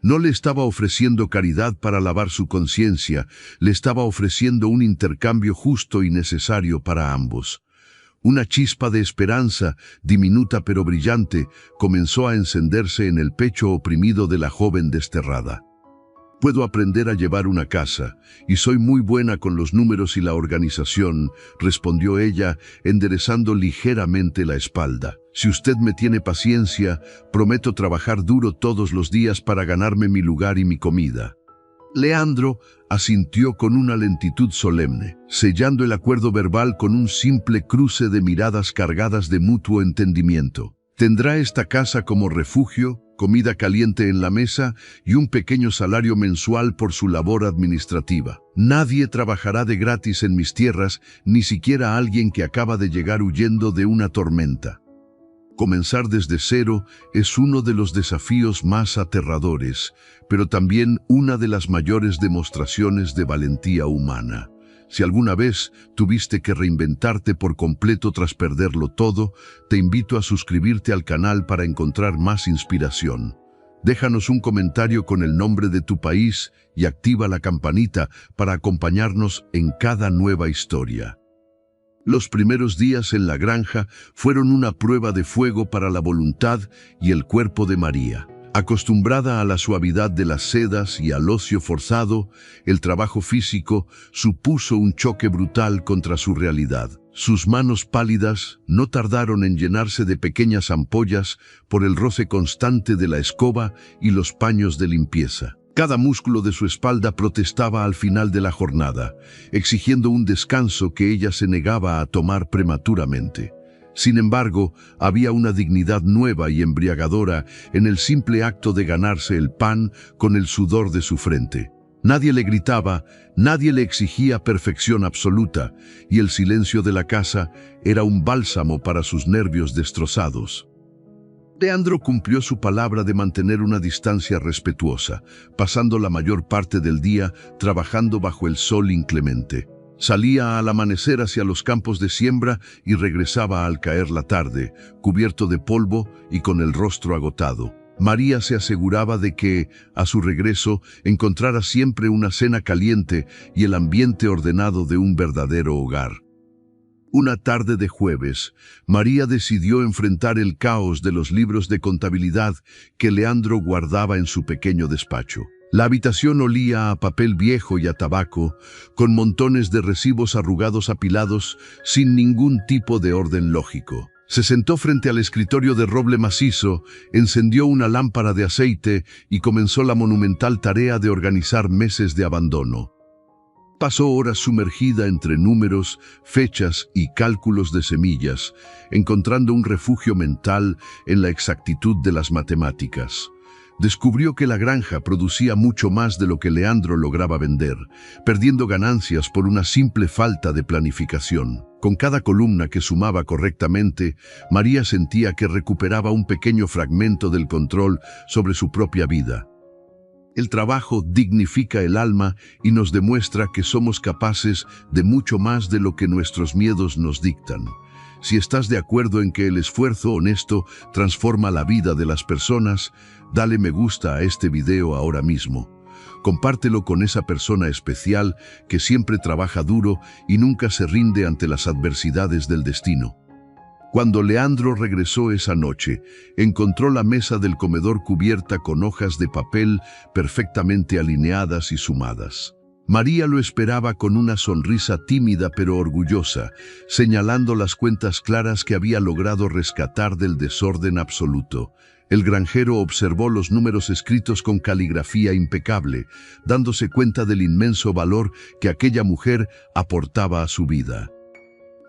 No le estaba ofreciendo caridad para lavar su conciencia, le estaba ofreciendo un intercambio justo y necesario para ambos. Una chispa de esperanza, diminuta pero brillante, comenzó a encenderse en el pecho oprimido de la joven desterrada. «Puedo aprender a llevar una casa, y soy muy buena con los números y la organización», respondió ella, enderezando ligeramente la espalda. «Si usted me tiene paciencia, prometo trabajar duro todos los días para ganarme mi lugar y mi comida». Leandro asintió con una lentitud solemne, sellando el acuerdo verbal con un simple cruce de miradas cargadas de mutuo entendimiento. Tendrá esta casa como refugio, comida caliente en la mesa y un pequeño salario mensual por su labor administrativa. Nadie trabajará de gratis en mis tierras, ni siquiera alguien que acaba de llegar huyendo de una tormenta. Comenzar desde cero es uno de los desafíos más aterradores, pero también una de las mayores demostraciones de valentía humana. Si alguna vez tuviste que reinventarte por completo tras perderlo todo, te invito a suscribirte al canal para encontrar más inspiración. Déjanos un comentario con el nombre de tu país y activa la campanita para acompañarnos en cada nueva historia. Los primeros días en la granja fueron una prueba de fuego para la voluntad y el cuerpo de María. Acostumbrada a la suavidad de las sedas y al ocio forzado, el trabajo físico supuso un choque brutal contra su realidad. Sus manos pálidas no tardaron en llenarse de pequeñas ampollas por el roce constante de la escoba y los paños de limpieza. Cada músculo de su espalda protestaba al final de la jornada, exigiendo un descanso que ella se negaba a tomar prematuramente. Sin embargo, había una dignidad nueva y embriagadora en el simple acto de ganarse el pan con el sudor de su frente. Nadie le gritaba, nadie le exigía perfección absoluta, y el silencio de la casa era un bálsamo para sus nervios destrozados. Leandro cumplió su palabra de mantener una distancia respetuosa, pasando la mayor parte del día trabajando bajo el sol inclemente. Salía al amanecer hacia los campos de siembra y regresaba al caer la tarde, cubierto de polvo y con el rostro agotado. María se aseguraba de que, a su regreso, encontrara siempre una cena caliente y el ambiente ordenado de un verdadero hogar. Una tarde de jueves, María decidió enfrentar el caos de los libros de contabilidad que Leandro guardaba en su pequeño despacho. La habitación olía a papel viejo y a tabaco, con montones de recibos arrugados apilados sin ningún tipo de orden lógico. Se sentó frente al escritorio de roble macizo, encendió una lámpara de aceite y comenzó la monumental tarea de organizar meses de abandono. Pasó horas sumergida entre números, fechas y cálculos de semillas, encontrando un refugio mental en la exactitud de las matemáticas. Descubrió que la granja producía mucho más de lo que Leandro lograba vender, perdiendo ganancias por una simple falta de planificación. Con cada columna que sumaba correctamente, María sentía que recuperaba un pequeño fragmento del control sobre su propia vida. El trabajo dignifica el alma y nos demuestra que somos capaces de mucho más de lo que nuestros miedos nos dictan. Si estás de acuerdo en que el esfuerzo honesto transforma la vida de las personas, dale me gusta a este video ahora mismo. Compártelo con esa persona especial que siempre trabaja duro y nunca se rinde ante las adversidades del destino. Cuando Leandro regresó esa noche, encontró la mesa del comedor cubierta con hojas de papel perfectamente alineadas y sumadas. María lo esperaba con una sonrisa tímida pero orgullosa, señalando las cuentas claras que había logrado rescatar del desorden absoluto. El granjero observó los números escritos con caligrafía impecable, dándose cuenta del inmenso valor que aquella mujer aportaba a su vida.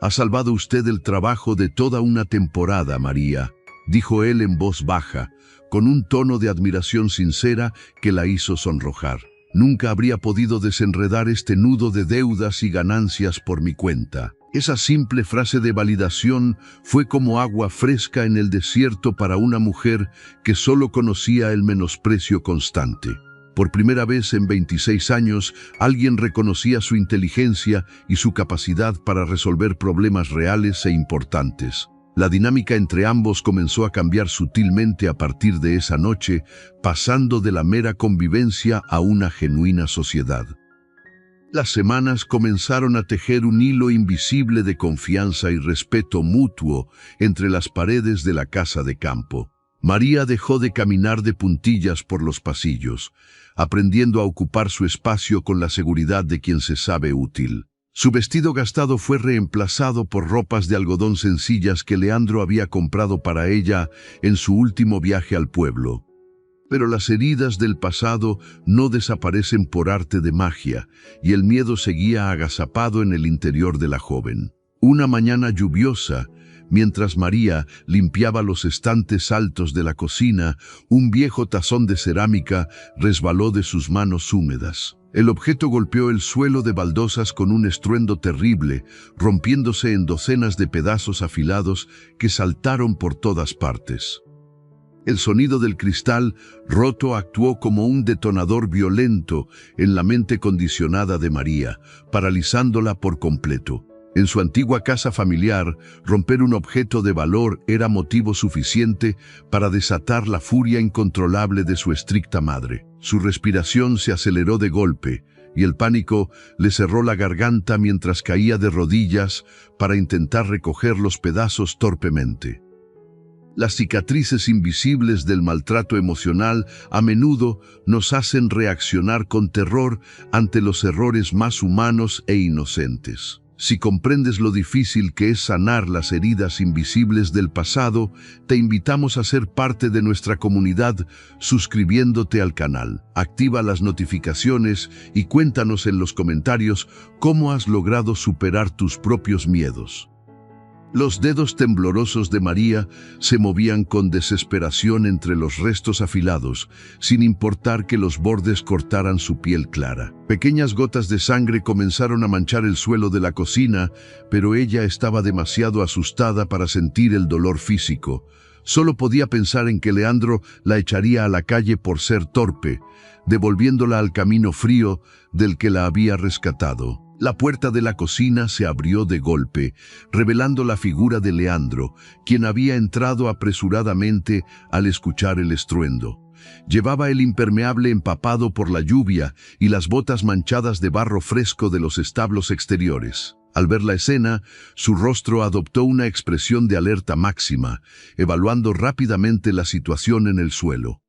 «Ha salvado usted el trabajo de toda una temporada, María», dijo él en voz baja, con un tono de admiración sincera que la hizo sonrojar. «Nunca habría podido desenredar este nudo de deudas y ganancias por mi cuenta». Esa simple frase de validación fue como agua fresca en el desierto para una mujer que solo conocía el menosprecio constante. Por primera vez en 26 años, alguien reconocía su inteligencia y su capacidad para resolver problemas reales e importantes. La dinámica entre ambos comenzó a cambiar sutilmente a partir de esa noche, pasando de la mera convivencia a una genuina sociedad. Las semanas comenzaron a tejer un hilo invisible de confianza y respeto mutuo entre las paredes de la casa de campo. María dejó de caminar de puntillas por los pasillos, aprendiendo a ocupar su espacio con la seguridad de quien se sabe útil. Su vestido gastado fue reemplazado por ropas de algodón sencillas que Leandro había comprado para ella en su último viaje al pueblo. Pero las heridas del pasado no desaparecen por arte de magia, y el miedo seguía agazapado en el interior de la joven. Una mañana lluviosa, mientras María limpiaba los estantes altos de la cocina, un viejo tazón de cerámica resbaló de sus manos húmedas. El objeto golpeó el suelo de baldosas con un estruendo terrible, rompiéndose en docenas de pedazos afilados que saltaron por todas partes. El sonido del cristal roto actuó como un detonador violento en la mente condicionada de María, paralizándola por completo. En su antigua casa familiar, romper un objeto de valor era motivo suficiente para desatar la furia incontrolable de su estricta madre. Su respiración se aceleró de golpe, y el pánico le cerró la garganta mientras caía de rodillas para intentar recoger los pedazos torpemente. Las cicatrices invisibles del maltrato emocional a menudo nos hacen reaccionar con terror ante los errores más humanos e inocentes. Si comprendes lo difícil que es sanar las heridas invisibles del pasado, te invitamos a ser parte de nuestra comunidad suscribiéndote al canal. Activa las notificaciones y cuéntanos en los comentarios cómo has logrado superar tus propios miedos. Los dedos temblorosos de María se movían con desesperación entre los restos afilados, sin importar que los bordes cortaran su piel clara. Pequeñas gotas de sangre comenzaron a manchar el suelo de la cocina, pero ella estaba demasiado asustada para sentir el dolor físico. Solo podía pensar en que Leandro la echaría a la calle por ser torpe, devolviéndola al camino frío del que la había rescatado. La puerta de la cocina se abrió de golpe, revelando la figura de Leandro, quien había entrado apresuradamente al escuchar el estruendo. Llevaba el impermeable empapado por la lluvia y las botas manchadas de barro fresco de los establos exteriores. Al ver la escena, su rostro adoptó una expresión de alerta máxima, evaluando rápidamente la situación en el suelo.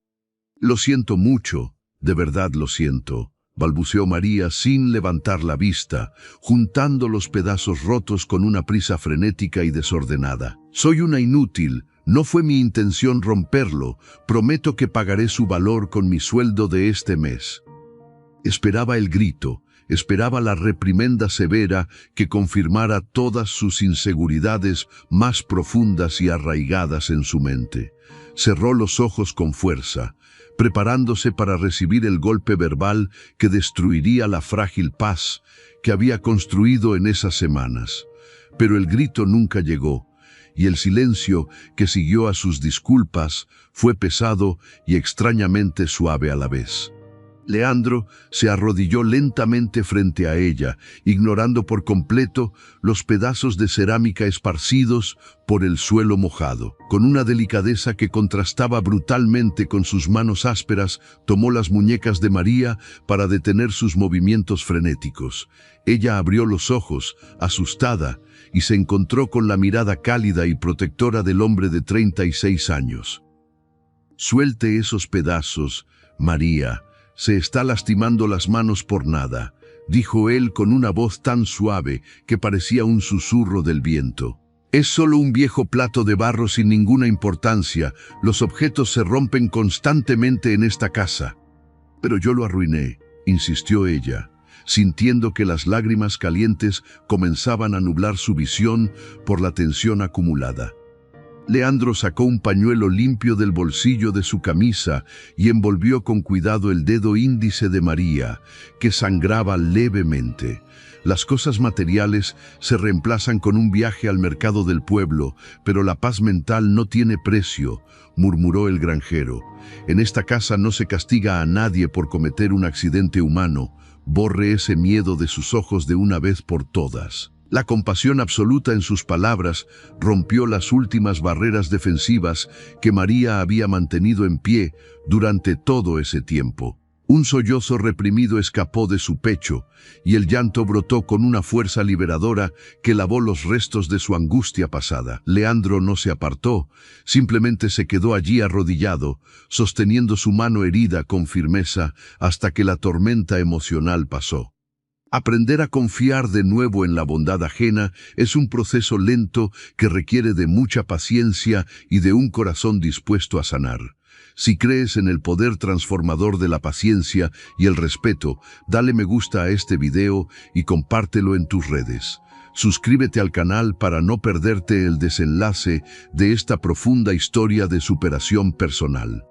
«Lo siento mucho, de verdad lo siento», balbuceó María sin levantar la vista, juntando los pedazos rotos con una prisa frenética y desordenada. «Soy una inútil, no fue mi intención romperlo, prometo que pagaré su valor con mi sueldo de este mes». Esperaba el grito, esperaba la reprimenda severa que confirmara todas sus inseguridades más profundas y arraigadas en su mente. Cerró los ojos con fuerza, preparándose para recibir el golpe verbal que destruiría la frágil paz que había construido en esas semanas. Pero el grito nunca llegó, y el silencio que siguió a sus disculpas fue pesado y extrañamente suave a la vez. Leandro se arrodilló lentamente frente a ella, ignorando por completo los pedazos de cerámica esparcidos por el suelo mojado. Con una delicadeza que contrastaba brutalmente con sus manos ásperas, tomó las muñecas de María para detener sus movimientos frenéticos. Ella abrió los ojos, asustada, y se encontró con la mirada cálida y protectora del hombre de 36 años. «Suelte esos pedazos, María. Se está lastimando las manos por nada», dijo él con una voz tan suave que parecía un susurro del viento. «Es solo un viejo plato de barro sin ninguna importancia. Los objetos se rompen constantemente en esta casa». «Pero yo lo arruiné», insistió ella, sintiendo que las lágrimas calientes comenzaban a nublar su visión por la tensión acumulada. Leandro sacó un pañuelo limpio del bolsillo de su camisa y envolvió con cuidado el dedo índice de María, que sangraba levemente. «Las cosas materiales se reemplazan con un viaje al mercado del pueblo, pero la paz mental no tiene precio», murmuró el granjero. «En esta casa no se castiga a nadie por cometer un accidente humano. Borre ese miedo de sus ojos de una vez por todas». La compasión absoluta en sus palabras rompió las últimas barreras defensivas que María había mantenido en pie durante todo ese tiempo. Un sollozo reprimido escapó de su pecho, y el llanto brotó con una fuerza liberadora que lavó los restos de su angustia pasada. Leandro no se apartó, simplemente se quedó allí arrodillado, sosteniendo su mano herida con firmeza hasta que la tormenta emocional pasó. Aprender a confiar de nuevo en la bondad ajena es un proceso lento que requiere de mucha paciencia y de un corazón dispuesto a sanar. Si crees en el poder transformador de la paciencia y el respeto, dale me gusta a este video y compártelo en tus redes. Suscríbete al canal para no perderte el desenlace de esta profunda historia de superación personal.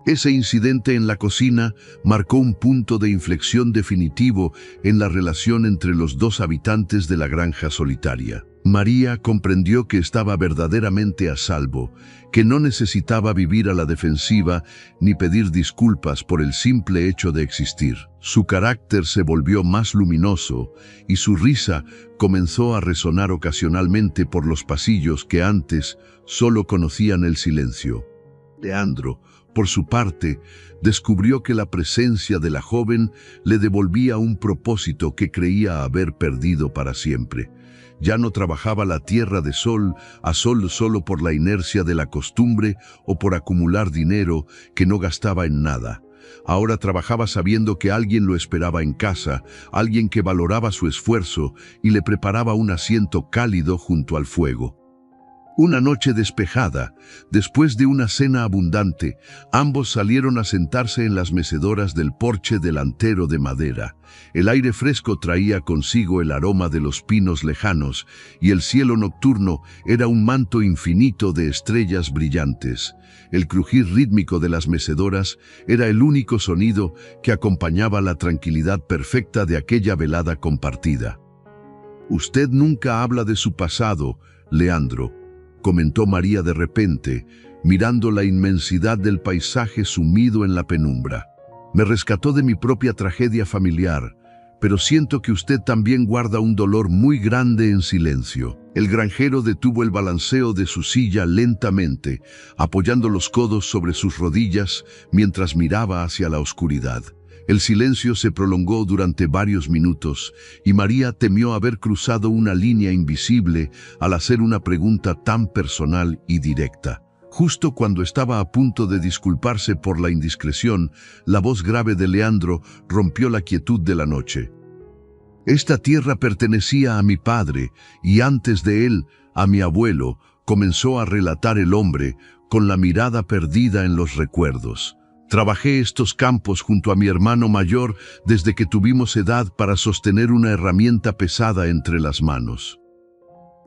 Ese incidente en la cocina marcó un punto de inflexión definitivo en la relación entre los dos habitantes de la granja solitaria. María comprendió que estaba verdaderamente a salvo, que no necesitaba vivir a la defensiva ni pedir disculpas por el simple hecho de existir. Su carácter se volvió más luminoso y su risa comenzó a resonar ocasionalmente por los pasillos que antes solo conocían el silencio. Leandro, por su parte, descubrió que la presencia de la joven le devolvía un propósito que creía haber perdido para siempre. Ya no trabajaba la tierra de sol a sol solo por la inercia de la costumbre o por acumular dinero que no gastaba en nada. Ahora trabajaba sabiendo que alguien lo esperaba en casa, alguien que valoraba su esfuerzo y le preparaba un asiento cálido junto al fuego. Una noche despejada, después de una cena abundante, ambos salieron a sentarse en las mecedoras del porche delantero de madera. El aire fresco traía consigo el aroma de los pinos lejanos y el cielo nocturno era un manto infinito de estrellas brillantes. El crujir rítmico de las mecedoras era el único sonido que acompañaba la tranquilidad perfecta de aquella velada compartida. «Usted nunca habla de su pasado, Leandro», comentó María de repente, mirando la inmensidad del paisaje sumido en la penumbra. «Me rescató de mi propia tragedia familiar, pero siento que usted también guarda un dolor muy grande en silencio». El granjero detuvo el balanceo de su silla lentamente, apoyando los codos sobre sus rodillas mientras miraba hacia la oscuridad. El silencio se prolongó durante varios minutos y María temió haber cruzado una línea invisible al hacer una pregunta tan personal y directa. Justo cuando estaba a punto de disculparse por la indiscreción, la voz grave de Leandro rompió la quietud de la noche. «Esta tierra pertenecía a mi padre y antes de él, a mi abuelo», comenzó a relatar el hombre con la mirada perdida en los recuerdos. «Trabajé estos campos junto a mi hermano mayor desde que tuvimos edad para sostener una herramienta pesada entre las manos».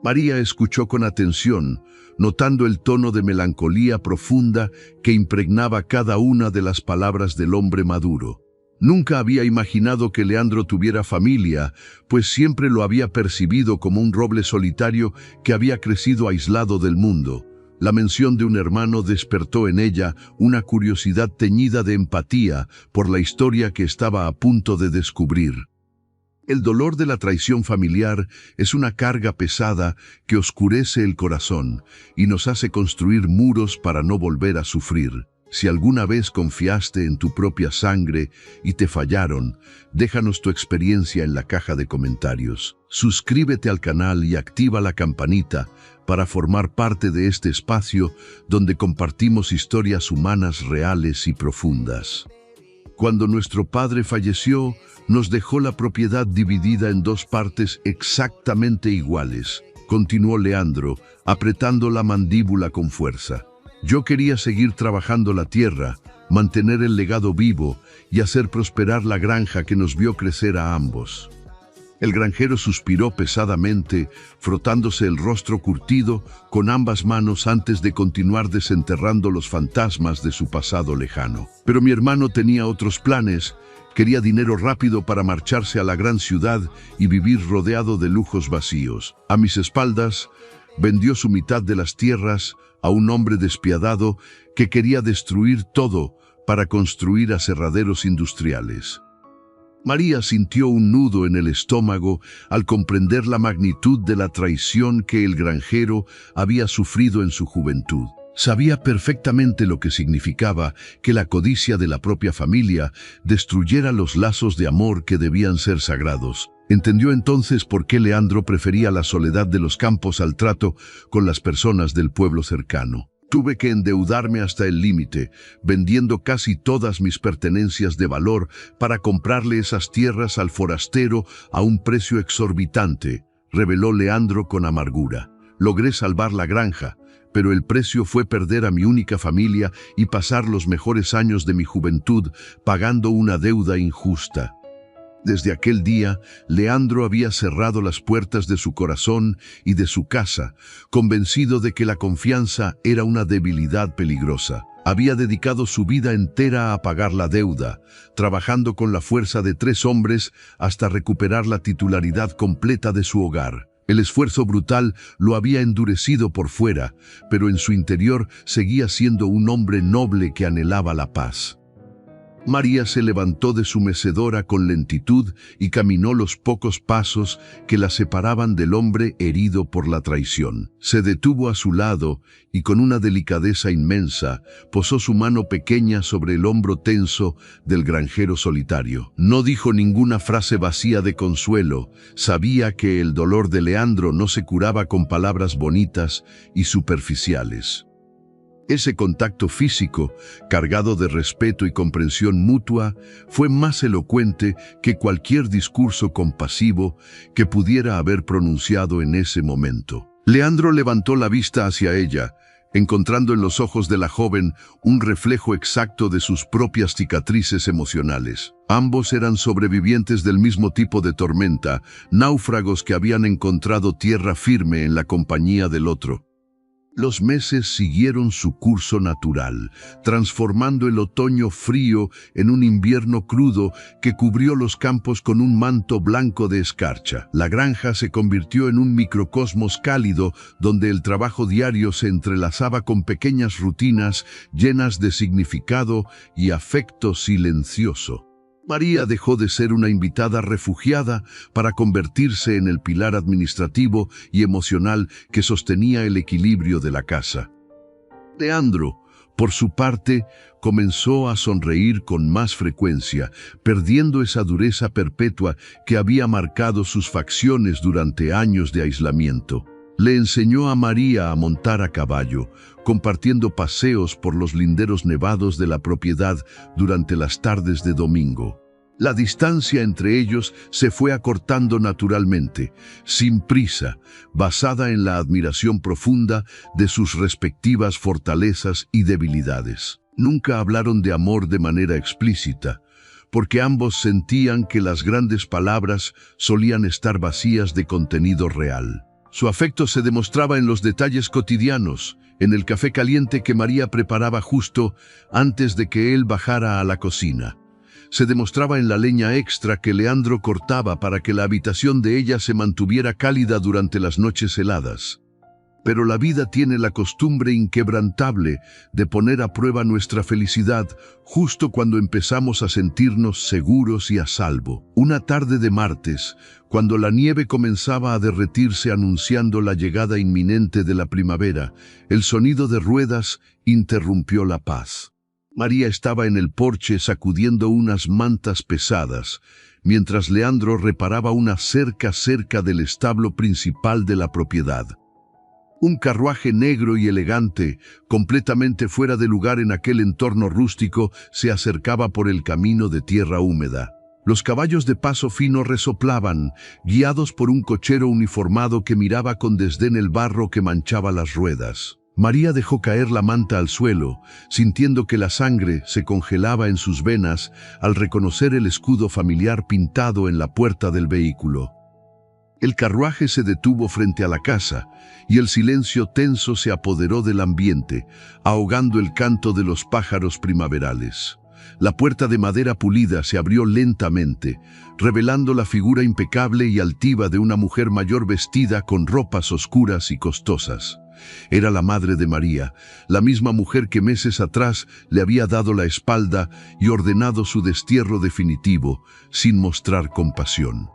María escuchó con atención, notando el tono de melancolía profunda que impregnaba cada una de las palabras del hombre maduro. Nunca había imaginado que Leandro tuviera familia, pues siempre lo había percibido como un roble solitario que había crecido aislado del mundo. La mención de un hermano despertó en ella una curiosidad teñida de empatía por la historia que estaba a punto de descubrir. El dolor de la traición familiar es una carga pesada que oscurece el corazón y nos hace construir muros para no volver a sufrir. Si alguna vez confiaste en tu propia sangre y te fallaron, déjanos tu experiencia en la caja de comentarios. Suscríbete al canal y activa la campanita para formar parte de este espacio donde compartimos historias humanas reales y profundas. Cuando nuestro padre falleció, nos dejó la propiedad dividida en dos partes exactamente iguales, continuó Leandro, apretando la mandíbula con fuerza. Yo quería seguir trabajando la tierra, mantener el legado vivo y hacer prosperar la granja que nos vio crecer a ambos. El granjero suspiró pesadamente, frotándose el rostro curtido con ambas manos antes de continuar desenterrando los fantasmas de su pasado lejano. Pero mi hermano tenía otros planes. Quería dinero rápido para marcharse a la gran ciudad y vivir rodeado de lujos vacíos. A mis espaldas, vendió su mitad de las tierras a un hombre despiadado que quería destruir todo para construir aserraderos industriales. María sintió un nudo en el estómago al comprender la magnitud de la traición que el granjero había sufrido en su juventud. Sabía perfectamente lo que significaba que la codicia de la propia familia destruyera los lazos de amor que debían ser sagrados. Entendió entonces por qué Leandro prefería la soledad de los campos al trato con las personas del pueblo cercano. Tuve que endeudarme hasta el límite, vendiendo casi todas mis pertenencias de valor para comprarle esas tierras al forastero a un precio exorbitante, reveló Leandro con amargura. Logré salvar la granja, pero el precio fue perder a mi única familia y pasar los mejores años de mi juventud pagando una deuda injusta. Desde aquel día, Leandro había cerrado las puertas de su corazón y de su casa, convencido de que la confianza era una debilidad peligrosa. Había dedicado su vida entera a pagar la deuda, trabajando con la fuerza de 3 hombres hasta recuperar la titularidad completa de su hogar. El esfuerzo brutal lo había endurecido por fuera, pero en su interior seguía siendo un hombre noble que anhelaba la paz. María se levantó de su mecedora con lentitud y caminó los pocos pasos que la separaban del hombre herido por la traición. Se detuvo a su lado y con una delicadeza inmensa posó su mano pequeña sobre el hombro tenso del granjero solitario. No dijo ninguna frase vacía de consuelo. Sabía que el dolor de Leandro no se curaba con palabras bonitas y superficiales. Ese contacto físico, cargado de respeto y comprensión mutua, fue más elocuente que cualquier discurso compasivo que pudiera haber pronunciado en ese momento. Leandro levantó la vista hacia ella, encontrando en los ojos de la joven un reflejo exacto de sus propias cicatrices emocionales. Ambos eran sobrevivientes del mismo tipo de tormenta, náufragos que habían encontrado tierra firme en la compañía del otro. Los meses siguieron su curso natural, transformando el otoño frío en un invierno crudo que cubrió los campos con un manto blanco de escarcha. La granja se convirtió en un microcosmos cálido donde el trabajo diario se entrelazaba con pequeñas rutinas llenas de significado y afecto silencioso. María dejó de ser una invitada refugiada para convertirse en el pilar administrativo y emocional que sostenía el equilibrio de la casa. Leandro, por su parte, comenzó a sonreír con más frecuencia, perdiendo esa dureza perpetua que había marcado sus facciones durante años de aislamiento. Le enseñó a María a montar a caballo, compartiendo paseos por los linderos nevados de la propiedad durante las tardes de domingo. La distancia entre ellos se fue acortando naturalmente, sin prisa, basada en la admiración profunda de sus respectivas fortalezas y debilidades. Nunca hablaron de amor de manera explícita, porque ambos sentían que las grandes palabras solían estar vacías de contenido real. Su afecto se demostraba en los detalles cotidianos, en el café caliente que María preparaba justo antes de que él bajara a la cocina. Se demostraba en la leña extra que Leandro cortaba para que la habitación de ella se mantuviera cálida durante las noches heladas. Pero la vida tiene la costumbre inquebrantable de poner a prueba nuestra felicidad justo cuando empezamos a sentirnos seguros y a salvo. Una tarde de martes, cuando la nieve comenzaba a derretirse anunciando la llegada inminente de la primavera, el sonido de ruedas interrumpió la paz. María estaba en el porche sacudiendo unas mantas pesadas, mientras Leandro reparaba una cerca cerca del establo principal de la propiedad. Un carruaje negro y elegante, completamente fuera de lugar en aquel entorno rústico, se acercaba por el camino de tierra húmeda. Los caballos de paso fino resoplaban, guiados por un cochero uniformado que miraba con desdén el barro que manchaba las ruedas. María dejó caer la manta al suelo, sintiendo que la sangre se congelaba en sus venas al reconocer el escudo familiar pintado en la puerta del vehículo. El carruaje se detuvo frente a la casa y el silencio tenso se apoderó del ambiente, ahogando el canto de los pájaros primaverales. La puerta de madera pulida se abrió lentamente, revelando la figura impecable y altiva de una mujer mayor vestida con ropas oscuras y costosas. Era la madre de María, la misma mujer que meses atrás le había dado la espalda y ordenado su destierro definitivo, sin mostrar compasión.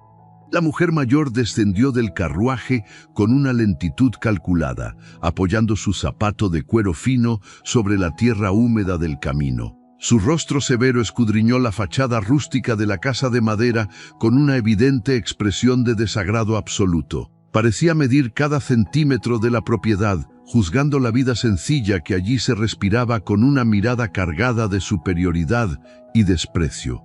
La mujer mayor descendió del carruaje con una lentitud calculada, apoyando su zapato de cuero fino sobre la tierra húmeda del camino. Su rostro severo escudriñó la fachada rústica de la casa de madera con una evidente expresión de desagrado absoluto. Parecía medir cada centímetro de la propiedad, juzgando la vida sencilla que allí se respiraba con una mirada cargada de superioridad y desprecio.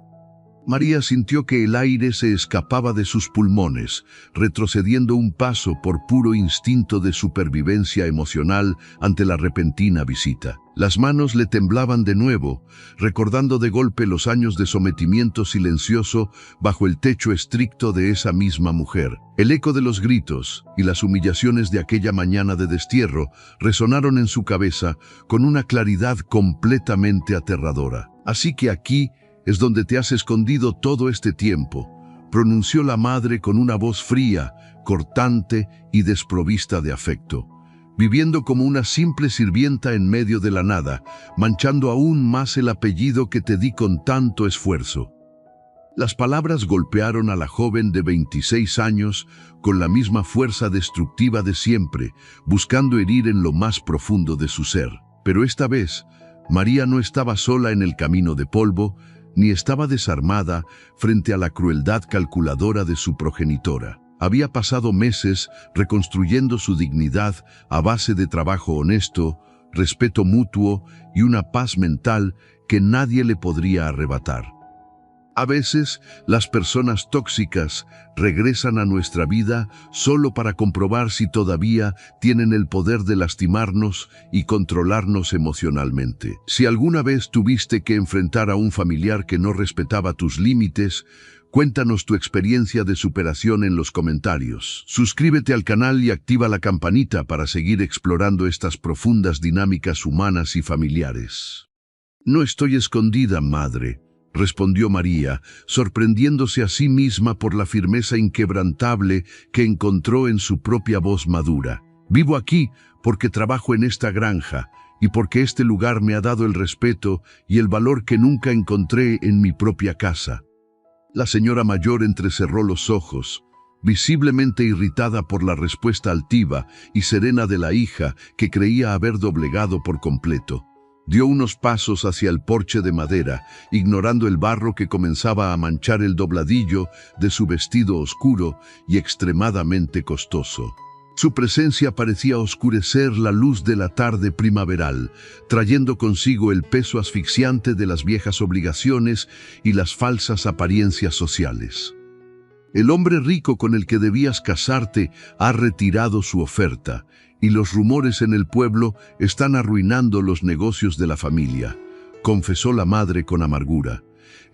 María sintió que el aire se escapaba de sus pulmones, retrocediendo un paso por puro instinto de supervivencia emocional ante la repentina visita. Las manos le temblaban de nuevo, recordando de golpe los años de sometimiento silencioso bajo el techo estricto de esa misma mujer. El eco de los gritos y las humillaciones de aquella mañana de destierro resonaron en su cabeza con una claridad completamente aterradora. Así que aquí es donde te has escondido todo este tiempo, pronunció la madre con una voz fría, cortante y desprovista de afecto, viviendo como una simple sirvienta en medio de la nada, manchando aún más el apellido que te di con tanto esfuerzo. Las palabras golpearon a la joven de 26 años con la misma fuerza destructiva de siempre, buscando herir en lo más profundo de su ser. Pero esta vez, María no estaba sola en el camino de polvo, ni estaba desarmada frente a la crueldad calculadora de su progenitora. Había pasado meses reconstruyendo su dignidad a base de trabajo honesto, respeto mutuo y una paz mental que nadie le podría arrebatar. A veces, las personas tóxicas regresan a nuestra vida solo para comprobar si todavía tienen el poder de lastimarnos y controlarnos emocionalmente. Si alguna vez tuviste que enfrentar a un familiar que no respetaba tus límites, cuéntanos tu experiencia de superación en los comentarios. Suscríbete al canal y activa la campanita para seguir explorando estas profundas dinámicas humanas y familiares. No estoy escondida, madre, respondió María, sorprendiéndose a sí misma por la firmeza inquebrantable que encontró en su propia voz madura. Vivo aquí porque trabajo en esta granja y porque este lugar me ha dado el respeto y el valor que nunca encontré en mi propia casa. La señora mayor entrecerró los ojos, visiblemente irritada por la respuesta altiva y serena de la hija que creía haber doblegado por completo. Dio unos pasos hacia el porche de madera, ignorando el barro que comenzaba a manchar el dobladillo de su vestido oscuro y extremadamente costoso. Su presencia parecía oscurecer la luz de la tarde primaveral, trayendo consigo el peso asfixiante de las viejas obligaciones y las falsas apariencias sociales. El hombre rico con el que debías casarte ha retirado su oferta, y los rumores en el pueblo están arruinando los negocios de la familia, confesó la madre con amargura.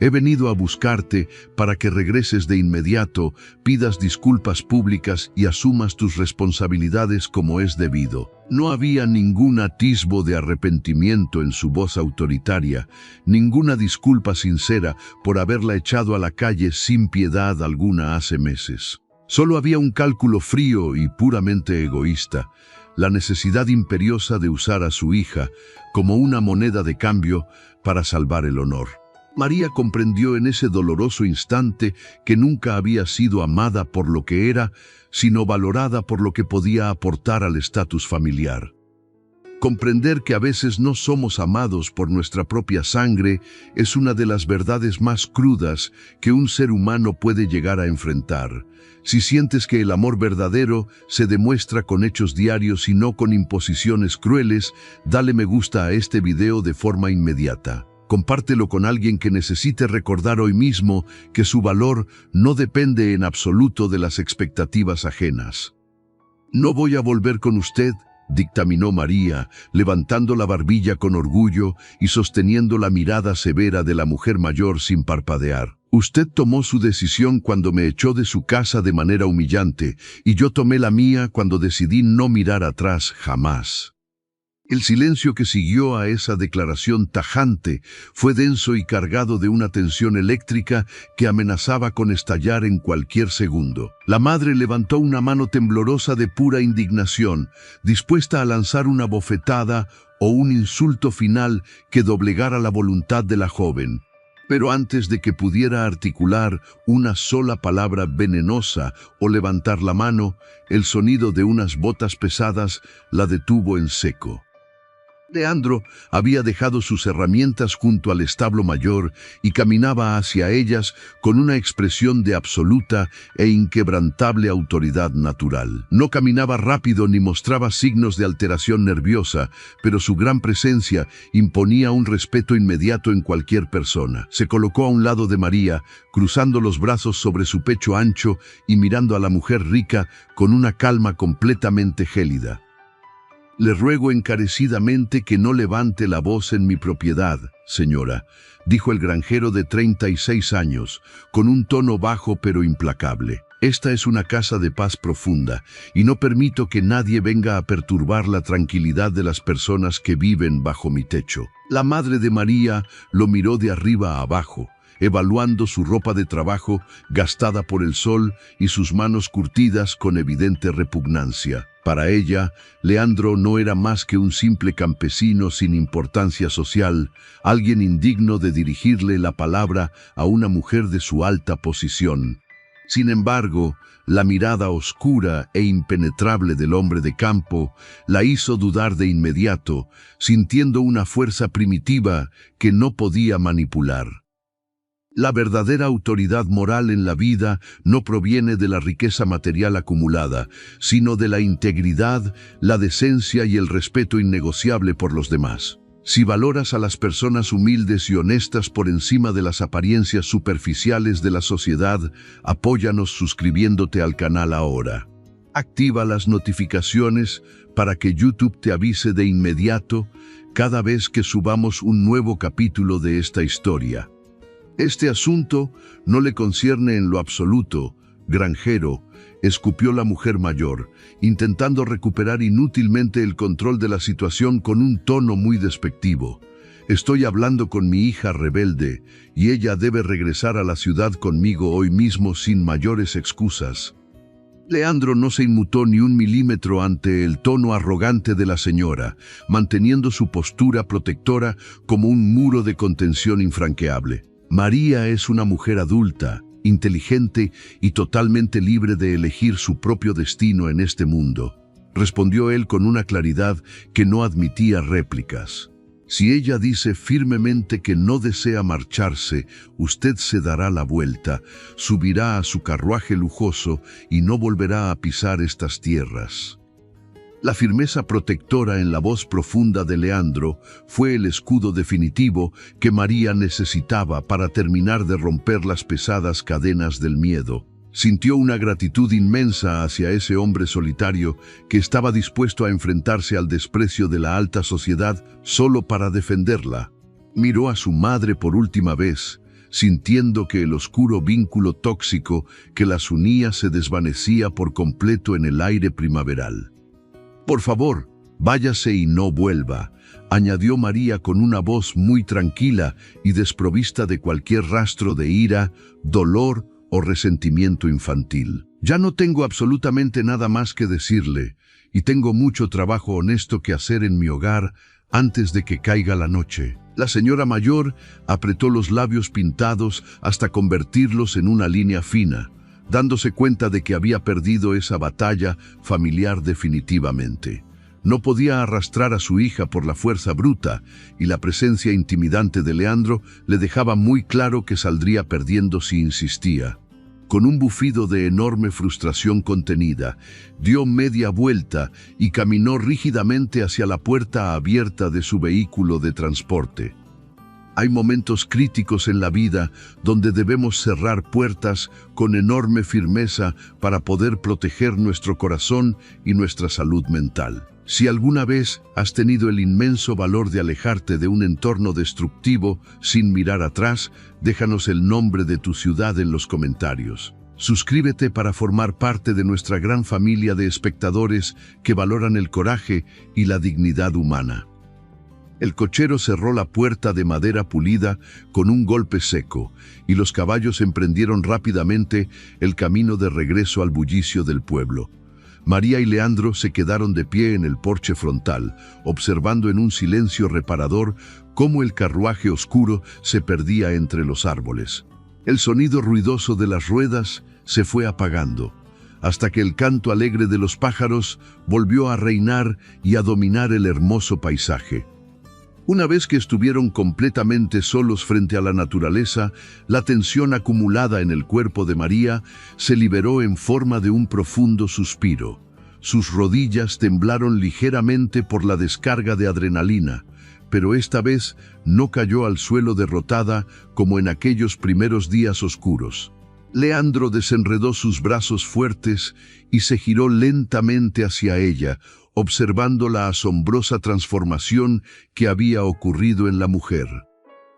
He venido a buscarte para que regreses de inmediato, pidas disculpas públicas y asumas tus responsabilidades como es debido. No había ningún atisbo de arrepentimiento en su voz autoritaria, ninguna disculpa sincera por haberla echado a la calle sin piedad alguna hace meses. Solo había un cálculo frío y puramente egoísta, la necesidad imperiosa de usar a su hija como una moneda de cambio para salvar el honor. María comprendió en ese doloroso instante que nunca había sido amada por lo que era, sino valorada por lo que podía aportar al estatus familiar. Comprender que a veces no somos amados por nuestra propia sangre es una de las verdades más crudas que un ser humano puede llegar a enfrentar. Si sientes que el amor verdadero se demuestra con hechos diarios y no con imposiciones crueles, dale me gusta a este video de forma inmediata. Compártelo con alguien que necesite recordar hoy mismo que su valor no depende en absoluto de las expectativas ajenas. No voy a volver con usted, dictaminó María, levantando la barbilla con orgullo y sosteniendo la mirada severa de la mujer mayor sin parpadear. Usted tomó su decisión cuando me echó de su casa de manera humillante, y yo tomé la mía cuando decidí no mirar atrás jamás. El silencio que siguió a esa declaración tajante fue denso y cargado de una tensión eléctrica que amenazaba con estallar en cualquier segundo. La madre levantó una mano temblorosa de pura indignación, dispuesta a lanzar una bofetada o un insulto final que doblegara la voluntad de la joven. Pero antes de que pudiera articular una sola palabra venenosa o levantar la mano, el sonido de unas botas pesadas la detuvo en seco. Leandro había dejado sus herramientas junto al establo mayor y caminaba hacia ellas con una expresión de absoluta e inquebrantable autoridad natural. No caminaba rápido ni mostraba signos de alteración nerviosa, pero su gran presencia imponía un respeto inmediato en cualquier persona. Se colocó a un lado de María, cruzando los brazos sobre su pecho ancho y mirando a la mujer rica con una calma completamente gélida. «Le ruego encarecidamente que no levante la voz en mi propiedad, señora», dijo el granjero de 36 años, con un tono bajo pero implacable. «Esta es una casa de paz profunda, y no permito que nadie venga a perturbar la tranquilidad de las personas que viven bajo mi techo». La madre de María lo miró de arriba a abajo, evaluando su ropa de trabajo gastada por el sol y sus manos curtidas con evidente repugnancia. Para ella, Leandro no era más que un simple campesino sin importancia social, alguien indigno de dirigirle la palabra a una mujer de su alta posición. Sin embargo, la mirada oscura e impenetrable del hombre de campo la hizo dudar de inmediato, sintiendo una fuerza primitiva que no podía manipular. La verdadera autoridad moral en la vida no proviene de la riqueza material acumulada, sino de la integridad, la decencia y el respeto innegociable por los demás. Si valoras a las personas humildes y honestas por encima de las apariencias superficiales de la sociedad, apóyanos suscribiéndote al canal ahora. Activa las notificaciones para que YouTube te avise de inmediato cada vez que subamos un nuevo capítulo de esta historia. «Este asunto no le concierne en lo absoluto, granjero», escupió la mujer mayor, intentando recuperar inútilmente el control de la situación con un tono muy despectivo. «Estoy hablando con mi hija rebelde, y ella debe regresar a la ciudad conmigo hoy mismo sin mayores excusas». Leandro no se inmutó ni un milímetro ante el tono arrogante de la señora, manteniendo su postura protectora como un muro de contención infranqueable. «María es una mujer adulta, inteligente y totalmente libre de elegir su propio destino en este mundo», respondió él con una claridad que no admitía réplicas. «Si ella dice firmemente que no desea marcharse, usted se dará la vuelta, subirá a su carruaje lujoso y no volverá a pisar estas tierras». La firmeza protectora en la voz profunda de Leandro fue el escudo definitivo que María necesitaba para terminar de romper las pesadas cadenas del miedo. Sintió una gratitud inmensa hacia ese hombre solitario que estaba dispuesto a enfrentarse al desprecio de la alta sociedad solo para defenderla. Miró a su madre por última vez, sintiendo que el oscuro vínculo tóxico que las unía se desvanecía por completo en el aire primaveral. «Por favor, váyase y no vuelva», añadió María con una voz muy tranquila y desprovista de cualquier rastro de ira, dolor o resentimiento infantil. «Ya no tengo absolutamente nada más que decirle, y tengo mucho trabajo honesto que hacer en mi hogar antes de que caiga la noche». La señora mayor apretó los labios pintados hasta convertirlos en una línea fina, dándose cuenta de que había perdido esa batalla familiar definitivamente. No podía arrastrar a su hija por la fuerza bruta, y la presencia intimidante de Leandro le dejaba muy claro que saldría perdiendo si insistía. Con un bufido de enorme frustración contenida, dio media vuelta y caminó rígidamente hacia la puerta abierta de su vehículo de transporte. Hay momentos críticos en la vida donde debemos cerrar puertas con enorme firmeza para poder proteger nuestro corazón y nuestra salud mental. Si alguna vez has tenido el inmenso valor de alejarte de un entorno destructivo sin mirar atrás, déjanos el nombre de tu ciudad en los comentarios. Suscríbete para formar parte de nuestra gran familia de espectadores que valoran el coraje y la dignidad humana. El cochero cerró la puerta de madera pulida con un golpe seco, y los caballos emprendieron rápidamente el camino de regreso al bullicio del pueblo. María y Leandro se quedaron de pie en el porche frontal, observando en un silencio reparador cómo el carruaje oscuro se perdía entre los árboles. El sonido ruidoso de las ruedas se fue apagando, hasta que el canto alegre de los pájaros volvió a reinar y a dominar el hermoso paisaje. Una vez que estuvieron completamente solos frente a la naturaleza, la tensión acumulada en el cuerpo de María se liberó en forma de un profundo suspiro. Sus rodillas temblaron ligeramente por la descarga de adrenalina, pero esta vez no cayó al suelo derrotada como en aquellos primeros días oscuros. Leandro desenredó sus brazos fuertes y se giró lentamente hacia ella, observando la asombrosa transformación que había ocurrido en la mujer.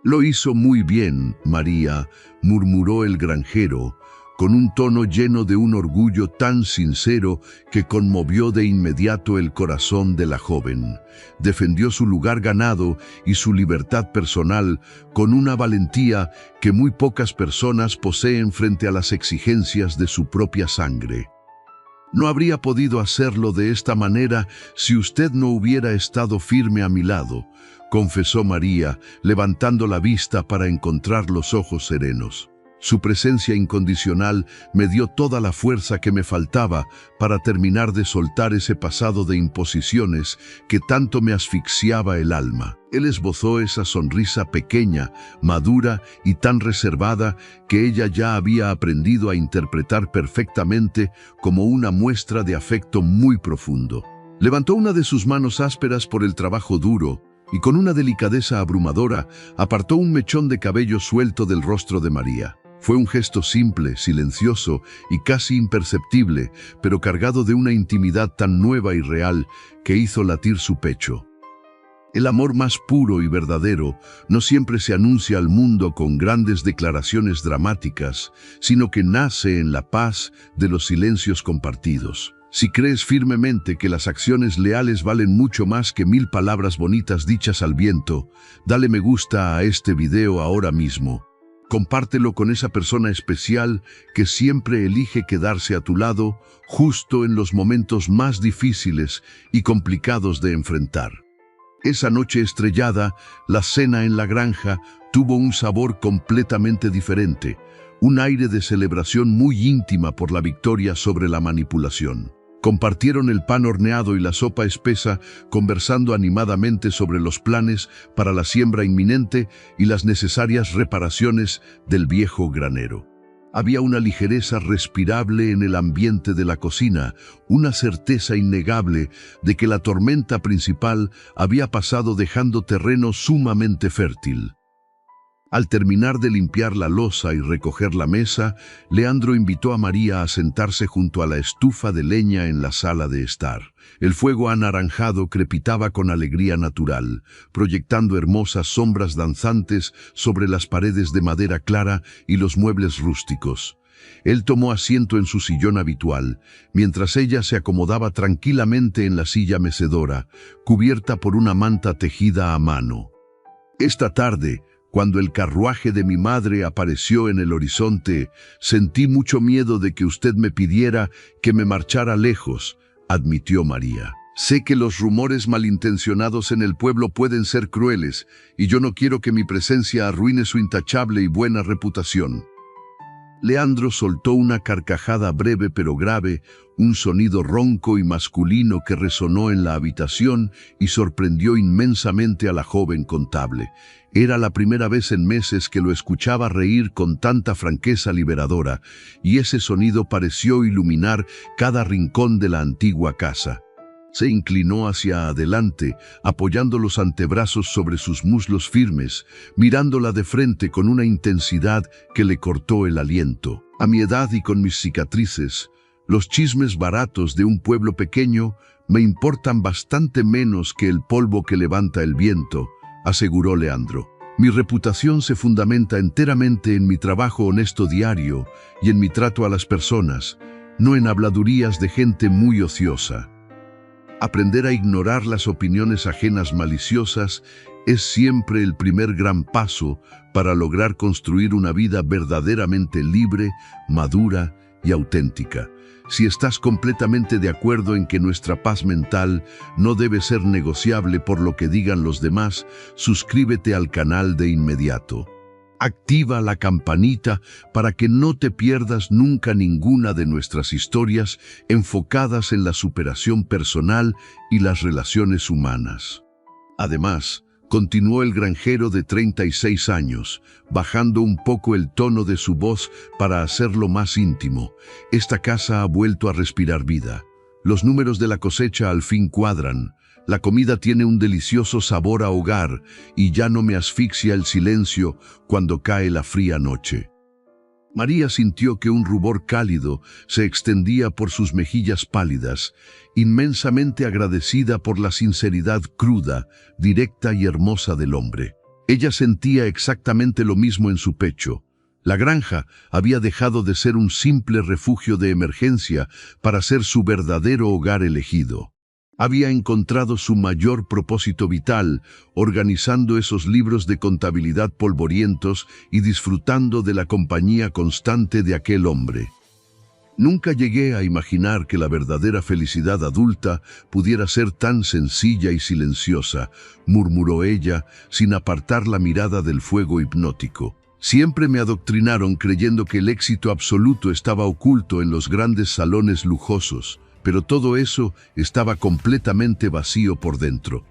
«Lo hizo muy bien, María», murmuró el granjero, con un tono lleno de un orgullo tan sincero que conmovió de inmediato el corazón de la joven. Defendió su lugar ganado y su libertad personal con una valentía que muy pocas personas poseen frente a las exigencias de su propia sangre. «No habría podido hacerlo de esta manera si usted no hubiera estado firme a mi lado», confesó María, levantando la vista para encontrar los ojos serenos. Su presencia incondicional me dio toda la fuerza que me faltaba para terminar de soltar ese pasado de imposiciones que tanto me asfixiaba el alma. Él esbozó esa sonrisa pequeña, madura y tan reservada que ella ya había aprendido a interpretar perfectamente como una muestra de afecto muy profundo. Levantó una de sus manos ásperas por el trabajo duro y con una delicadeza abrumadora apartó un mechón de cabello suelto del rostro de María. Fue un gesto simple, silencioso y casi imperceptible, pero cargado de una intimidad tan nueva y real que hizo latir su pecho. El amor más puro y verdadero no siempre se anuncia al mundo con grandes declaraciones dramáticas, sino que nace en la paz de los silencios compartidos. Si crees firmemente que las acciones leales valen mucho más que 1000 palabras bonitas dichas al viento, dale me gusta a este video ahora mismo. Compártelo con esa persona especial que siempre elige quedarse a tu lado justo en los momentos más difíciles y complicados de enfrentar. Esa noche estrellada, la cena en la granja tuvo un sabor completamente diferente, un aire de celebración muy íntima por la victoria sobre la manipulación. Compartieron el pan horneado y la sopa espesa, conversando animadamente sobre los planes para la siembra inminente y las necesarias reparaciones del viejo granero. Había una ligereza respirable en el ambiente de la cocina, una certeza innegable de que la tormenta principal había pasado dejando terreno sumamente fértil. Al terminar de limpiar la loza y recoger la mesa, Leandro invitó a María a sentarse junto a la estufa de leña en la sala de estar. El fuego anaranjado crepitaba con alegría natural, proyectando hermosas sombras danzantes sobre las paredes de madera clara y los muebles rústicos. Él tomó asiento en su sillón habitual, mientras ella se acomodaba tranquilamente en la silla mecedora, cubierta por una manta tejida a mano. Esta tarde, cuando el carruaje de mi madre apareció en el horizonte, sentí mucho miedo de que usted me pidiera que me marchara lejos, admitió María. Sé que los rumores malintencionados en el pueblo pueden ser crueles, y yo no quiero que mi presencia arruine su intachable y buena reputación. Leandro soltó una carcajada breve pero grave, un sonido ronco y masculino que resonó en la habitación y sorprendió inmensamente a la joven contable. Era la primera vez en meses que lo escuchaba reír con tanta franqueza liberadora, y ese sonido pareció iluminar cada rincón de la antigua casa. Se inclinó hacia adelante, apoyando los antebrazos sobre sus muslos firmes, mirándola de frente con una intensidad que le cortó el aliento. A mi edad y con mis cicatrices, los chismes baratos de un pueblo pequeño me importan bastante menos que el polvo que levanta el viento, aseguró Leandro. Mi reputación se fundamenta enteramente en mi trabajo honesto diario y en mi trato a las personas, no en habladurías de gente muy ociosa. Aprender a ignorar las opiniones ajenas maliciosas es siempre el primer gran paso para lograr construir una vida verdaderamente libre, madura y auténtica. Si estás completamente de acuerdo en que nuestra paz mental no debe ser negociable por lo que digan los demás, suscríbete al canal de inmediato. Activa la campanita para que no te pierdas nunca ninguna de nuestras historias enfocadas en la superación personal y las relaciones humanas. Además, continuó el granjero de 36 años, bajando un poco el tono de su voz para hacerlo más íntimo. Esta casa ha vuelto a respirar vida. Los números de la cosecha al fin cuadran. La comida tiene un delicioso sabor a hogar y ya no me asfixia el silencio cuando cae la fría noche. María sintió que un rubor cálido se extendía por sus mejillas pálidas, inmensamente agradecida por la sinceridad cruda, directa y hermosa del hombre. Ella sentía exactamente lo mismo en su pecho. La granja había dejado de ser un simple refugio de emergencia para ser su verdadero hogar elegido. Había encontrado su mayor propósito vital, organizando esos libros de contabilidad polvorientos y disfrutando de la compañía constante de aquel hombre. Nunca llegué a imaginar que la verdadera felicidad adulta pudiera ser tan sencilla y silenciosa, murmuró ella, sin apartar la mirada del fuego hipnótico. Siempre me adoctrinaron creyendo que el éxito absoluto estaba oculto en los grandes salones lujosos, pero todo eso estaba completamente vacío por dentro.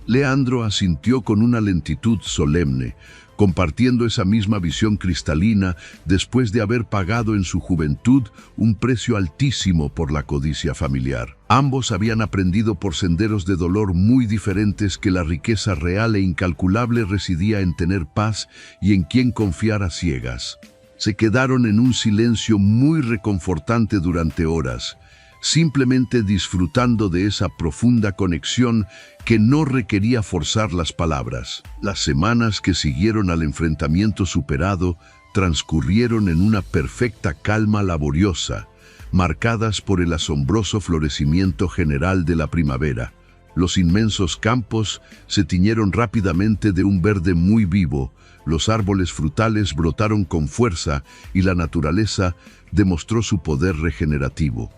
Leandro asintió con una lentitud solemne, compartiendo esa misma visión cristalina después de haber pagado en su juventud un precio altísimo por la codicia familiar. Ambos habían aprendido por senderos de dolor muy diferentes que la riqueza real e incalculable residía en tener paz y en quien confiar a ciegas. Se quedaron en un silencio muy reconfortante durante horas, simplemente disfrutando de esa profunda conexión que no requería forzar las palabras. Las semanas que siguieron al enfrentamiento superado transcurrieron en una perfecta calma laboriosa, marcadas por el asombroso florecimiento general de la primavera. Los inmensos campos se tiñeron rápidamente de un verde muy vivo, los árboles frutales brotaron con fuerza y la naturaleza demostró su poder regenerativo.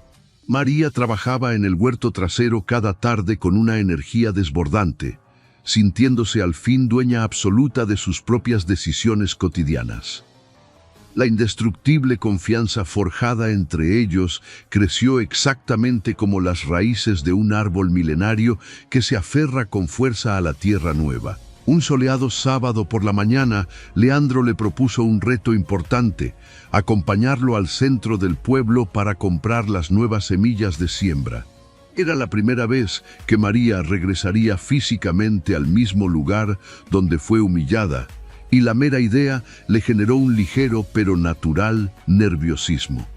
María trabajaba en el huerto trasero cada tarde con una energía desbordante, sintiéndose al fin dueña absoluta de sus propias decisiones cotidianas. La indestructible confianza forjada entre ellos creció exactamente como las raíces de un árbol milenario que se aferra con fuerza a la tierra nueva. Un soleado sábado por la mañana, Leandro le propuso un reto importante: acompañarlo al centro del pueblo para comprar las nuevas semillas de siembra. Era la primera vez que María regresaría físicamente al mismo lugar donde fue humillada, y la mera idea le generó un ligero pero natural nerviosismo.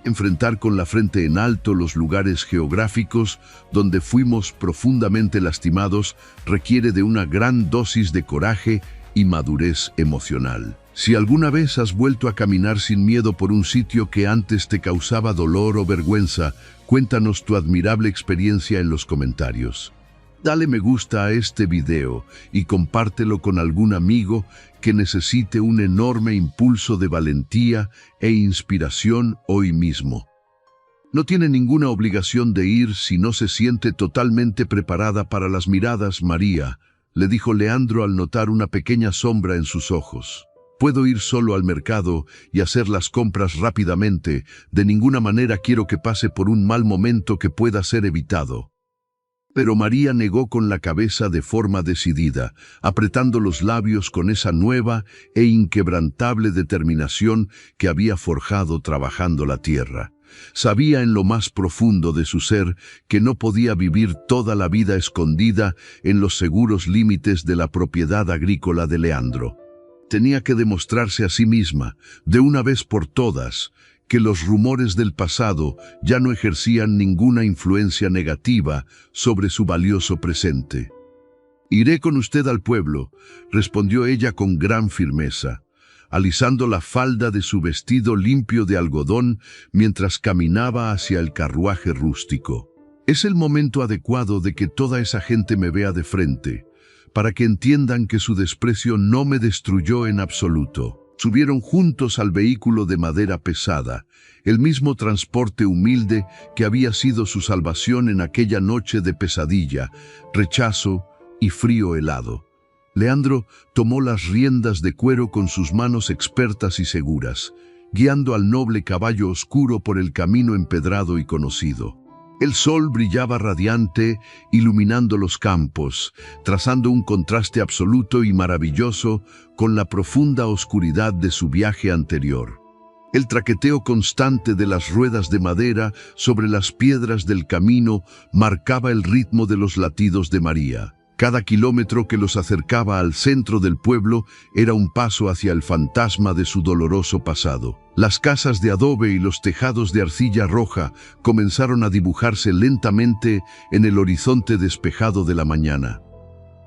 Enfrentar con la frente en alto los lugares geográficos donde fuimos profundamente lastimados requiere de una gran dosis de coraje y madurez emocional. Si alguna vez has vuelto a caminar sin miedo por un sitio que antes te causaba dolor o vergüenza, cuéntanos tu admirable experiencia en los comentarios. Dale me gusta a este video y compártelo con algún amigo que necesite un enorme impulso de valentía e inspiración hoy mismo. No tiene ninguna obligación de ir si no se siente totalmente preparada para las miradas, María, le dijo Leandro al notar una pequeña sombra en sus ojos. Puedo ir solo al mercado y hacer las compras rápidamente. De ninguna manera quiero que pase por un mal momento que pueda ser evitado. Pero María negó con la cabeza de forma decidida, apretando los labios con esa nueva e inquebrantable determinación que había forjado trabajando la tierra. Sabía en lo más profundo de su ser que no podía vivir toda la vida escondida en los seguros límites de la propiedad agrícola de Leandro. Tenía que demostrarse a sí misma, de una vez por todas, que los rumores del pasado ya no ejercían ninguna influencia negativa sobre su valioso presente. «Iré con usted al pueblo», respondió ella con gran firmeza, alisando la falda de su vestido limpio de algodón mientras caminaba hacia el carruaje rústico. «Es el momento adecuado de que toda esa gente me vea de frente, para que entiendan que su desprecio no me destruyó en absoluto». Subieron juntos al vehículo de madera pesada, el mismo transporte humilde que había sido su salvación en aquella noche de pesadilla, rechazo y frío helado. Leandro tomó las riendas de cuero con sus manos expertas y seguras, guiando al noble caballo oscuro por el camino empedrado y conocido. El sol brillaba radiante, iluminando los campos, trazando un contraste absoluto y maravilloso con la profunda oscuridad de su viaje anterior. El traqueteo constante de las ruedas de madera sobre las piedras del camino marcaba el ritmo de los latidos de María. Cada kilómetro que los acercaba al centro del pueblo era un paso hacia el fantasma de su doloroso pasado. Las casas de adobe y los tejados de arcilla roja comenzaron a dibujarse lentamente en el horizonte despejado de la mañana.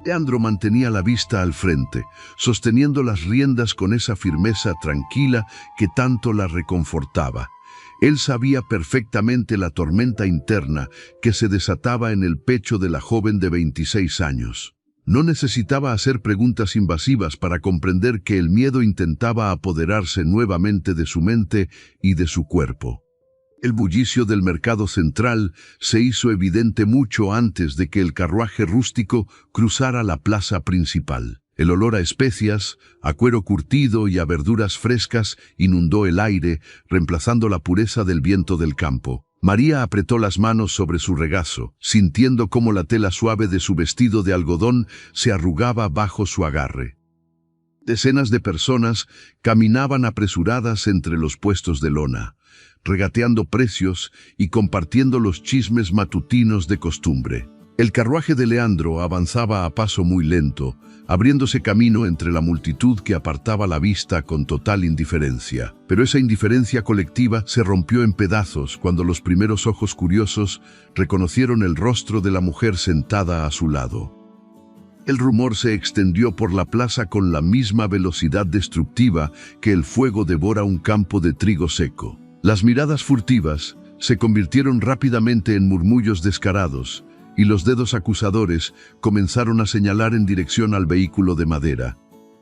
Leandro mantenía la vista al frente, sosteniendo las riendas con esa firmeza tranquila que tanto la reconfortaba. Él sabía perfectamente la tormenta interna que se desataba en el pecho de la joven de 26 años. No necesitaba hacer preguntas invasivas para comprender que el miedo intentaba apoderarse nuevamente de su mente y de su cuerpo. El bullicio del mercado central se hizo evidente mucho antes de que el carruaje rústico cruzara la plaza principal. El olor a especias, a cuero curtido y a verduras frescas inundó el aire, reemplazando la pureza del viento del campo. María apretó las manos sobre su regazo, sintiendo cómo la tela suave de su vestido de algodón se arrugaba bajo su agarre. Decenas de personas caminaban apresuradas entre los puestos de lona, regateando precios y compartiendo los chismes matutinos de costumbre. El carruaje de Leandro avanzaba a paso muy lento, abriéndose camino entre la multitud que apartaba la vista con total indiferencia. Pero esa indiferencia colectiva se rompió en pedazos cuando los primeros ojos curiosos reconocieron el rostro de la mujer sentada a su lado. El rumor se extendió por la plaza con la misma velocidad destructiva que el fuego devora un campo de trigo seco. Las miradas furtivas se convirtieron rápidamente en murmullos descarados, y los dedos acusadores comenzaron a señalar en dirección al vehículo de madera.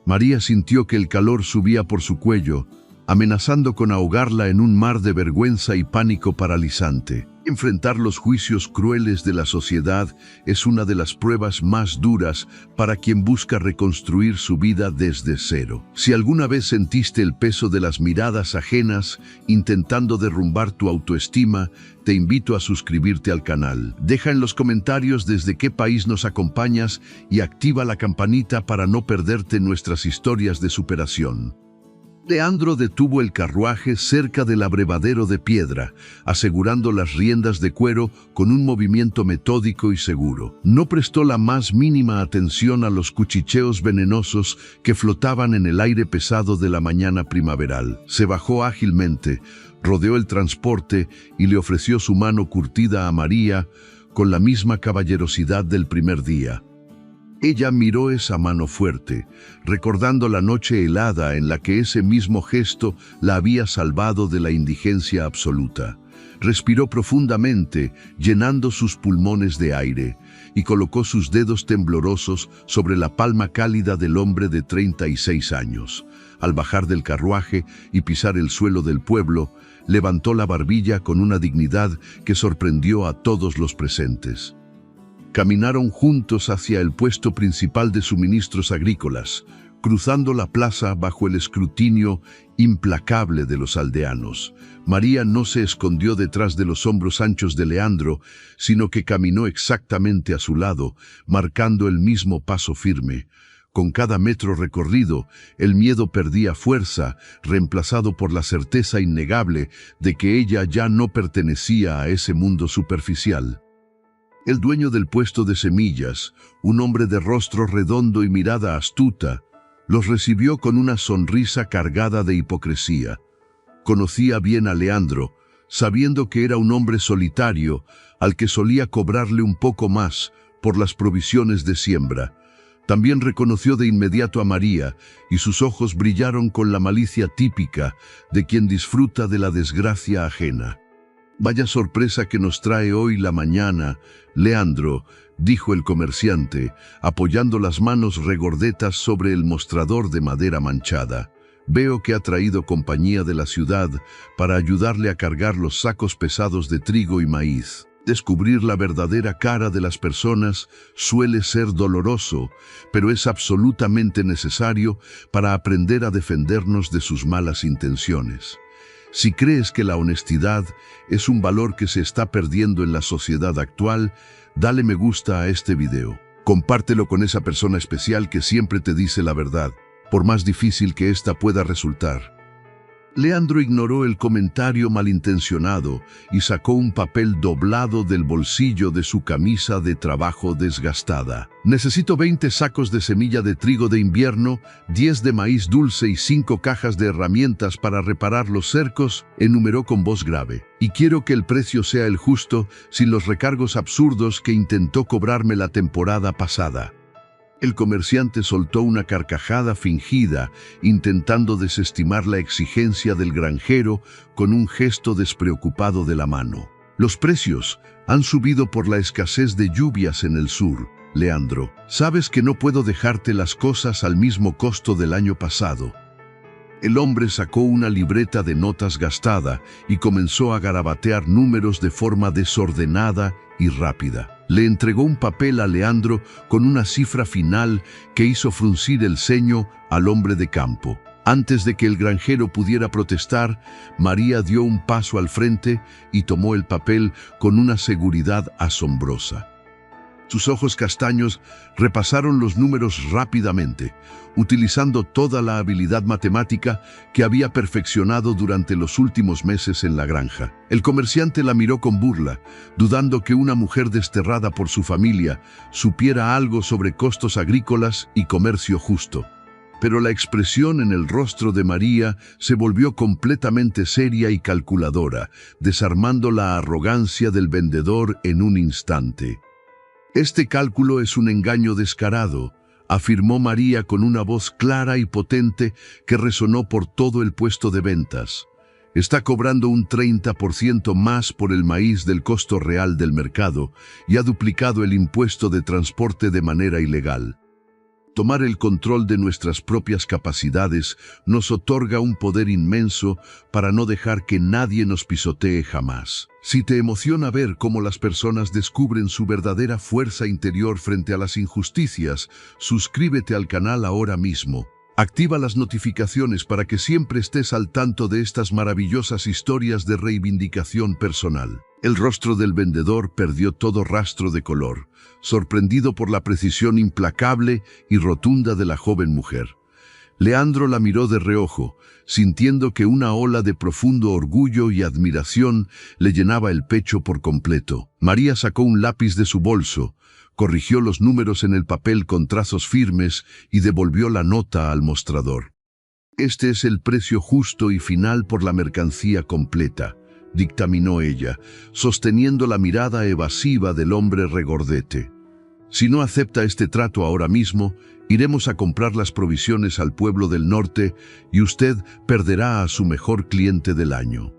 María sintió que el calor subía por su cuello, amenazando con ahogarla en un mar de vergüenza y pánico paralizante. Enfrentar los juicios crueles de la sociedad es una de las pruebas más duras para quien busca reconstruir su vida desde cero. Si alguna vez sentiste el peso de las miradas ajenas intentando derrumbar tu autoestima, te invito a suscribirte al canal. Deja en los comentarios desde qué país nos acompañas y activa la campanita para no perderte nuestras historias de superación. Leandro detuvo el carruaje cerca del abrevadero de piedra, asegurando las riendas de cuero con un movimiento metódico y seguro. No prestó la más mínima atención a los cuchicheos venenosos que flotaban en el aire pesado de la mañana primaveral. Se bajó ágilmente, rodeó el transporte y le ofreció su mano curtida a María con la misma caballerosidad del primer día. Ella miró esa mano fuerte, recordando la noche helada en la que ese mismo gesto la había salvado de la indigencia absoluta. Respiró profundamente, llenando sus pulmones de aire, y colocó sus dedos temblorosos sobre la palma cálida del hombre de 36 años. Al bajar del carruaje y pisar el suelo del pueblo, levantó la barbilla con una dignidad que sorprendió a todos los presentes. Caminaron juntos hacia el puesto principal de suministros agrícolas, cruzando la plaza bajo el escrutinio implacable de los aldeanos. María no se escondió detrás de los hombros anchos de Leandro, sino que caminó exactamente a su lado, marcando el mismo paso firme. Con cada metro recorrido, el miedo perdía fuerza, reemplazado por la certeza innegable de que ella ya no pertenecía a ese mundo superficial. El dueño del puesto de semillas, un hombre de rostro redondo y mirada astuta, los recibió con una sonrisa cargada de hipocresía. Conocía bien a Leandro, sabiendo que era un hombre solitario, al que solía cobrarle un poco más por las provisiones de siembra. También reconoció de inmediato a María, y sus ojos brillaron con la malicia típica de quien disfruta de la desgracia ajena. «Vaya sorpresa que nos trae hoy la mañana, Leandro», dijo el comerciante, apoyando las manos regordetas sobre el mostrador de madera manchada. Veo que ha traído compañía de la ciudad para ayudarle a cargar los sacos pesados de trigo y maíz. Descubrir la verdadera cara de las personas suele ser doloroso, pero es absolutamente necesario para aprender a defendernos de sus malas intenciones. Si crees que la honestidad es un valor que se está perdiendo en la sociedad actual, dale me gusta a este video. Compártelo con esa persona especial que siempre te dice la verdad, por más difícil que ésta pueda resultar. Leandro ignoró el comentario malintencionado y sacó un papel doblado del bolsillo de su camisa de trabajo desgastada. Necesito 20 sacos de semilla de trigo de invierno, 10 de maíz dulce y 5 cajas de herramientas para reparar los cercos, enumeró con voz grave. Y quiero que el precio sea el justo, sin los recargos absurdos que intentó cobrarme la temporada pasada. El comerciante soltó una carcajada fingida, intentando desestimar la exigencia del granjero con un gesto despreocupado de la mano. Los precios han subido por la escasez de lluvias en el sur, Leandro. Sabes que no puedo dejarte las cosas al mismo costo del año pasado. El hombre sacó una libreta de notas gastada y comenzó a garabatear números de forma desordenada y rápida. Le entregó un papel a Leandro con una cifra final que hizo fruncir el ceño al hombre de campo. Antes de que el granjero pudiera protestar, María dio un paso al frente y tomó el papel con una seguridad asombrosa. Sus ojos castaños repasaron los números rápidamente, utilizando toda la habilidad matemática que había perfeccionado durante los últimos meses en la granja. El comerciante la miró con burla, dudando que una mujer desterrada por su familia supiera algo sobre costos agrícolas y comercio justo. Pero la expresión en el rostro de María se volvió completamente seria y calculadora, desarmando la arrogancia del vendedor en un instante. Este cálculo es un engaño descarado, afirmó María con una voz clara y potente que resonó por todo el puesto de ventas. Está cobrando un 30% más por el maíz del costo real del mercado y ha duplicado el impuesto de transporte de manera ilegal. Tomar el control de nuestras propias capacidades nos otorga un poder inmenso para no dejar que nadie nos pisotee jamás. Si te emociona ver cómo las personas descubren su verdadera fuerza interior frente a las injusticias, suscríbete al canal ahora mismo. Activa las notificaciones para que siempre estés al tanto de estas maravillosas historias de reivindicación personal. El rostro del vendedor perdió todo rastro de color, sorprendido por la precisión implacable y rotunda de la joven mujer. Leandro la miró de reojo, sintiendo que una ola de profundo orgullo y admiración le llenaba el pecho por completo. María sacó un lápiz de su bolso, corrigió los números en el papel con trazos firmes y devolvió la nota al mostrador. Este es el precio justo y final por la mercancía completa, dictaminó ella, sosteniendo la mirada evasiva del hombre regordete. Si no acepta este trato ahora mismo, iremos a comprar las provisiones al pueblo del norte y usted perderá a su mejor cliente del año.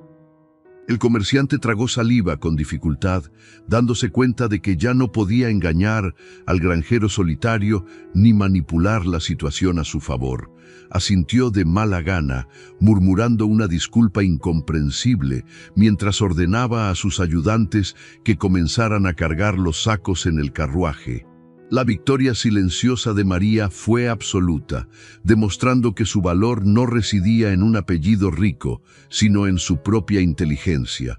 El comerciante tragó saliva con dificultad, dándose cuenta de que ya no podía engañar al granjero solitario ni manipular la situación a su favor. Asintió de mala gana, murmurando una disculpa incomprensible, mientras ordenaba a sus ayudantes que comenzaran a cargar los sacos en el carruaje. La victoria silenciosa de María fue absoluta, demostrando que su valor no residía en un apellido rico, sino en su propia inteligencia.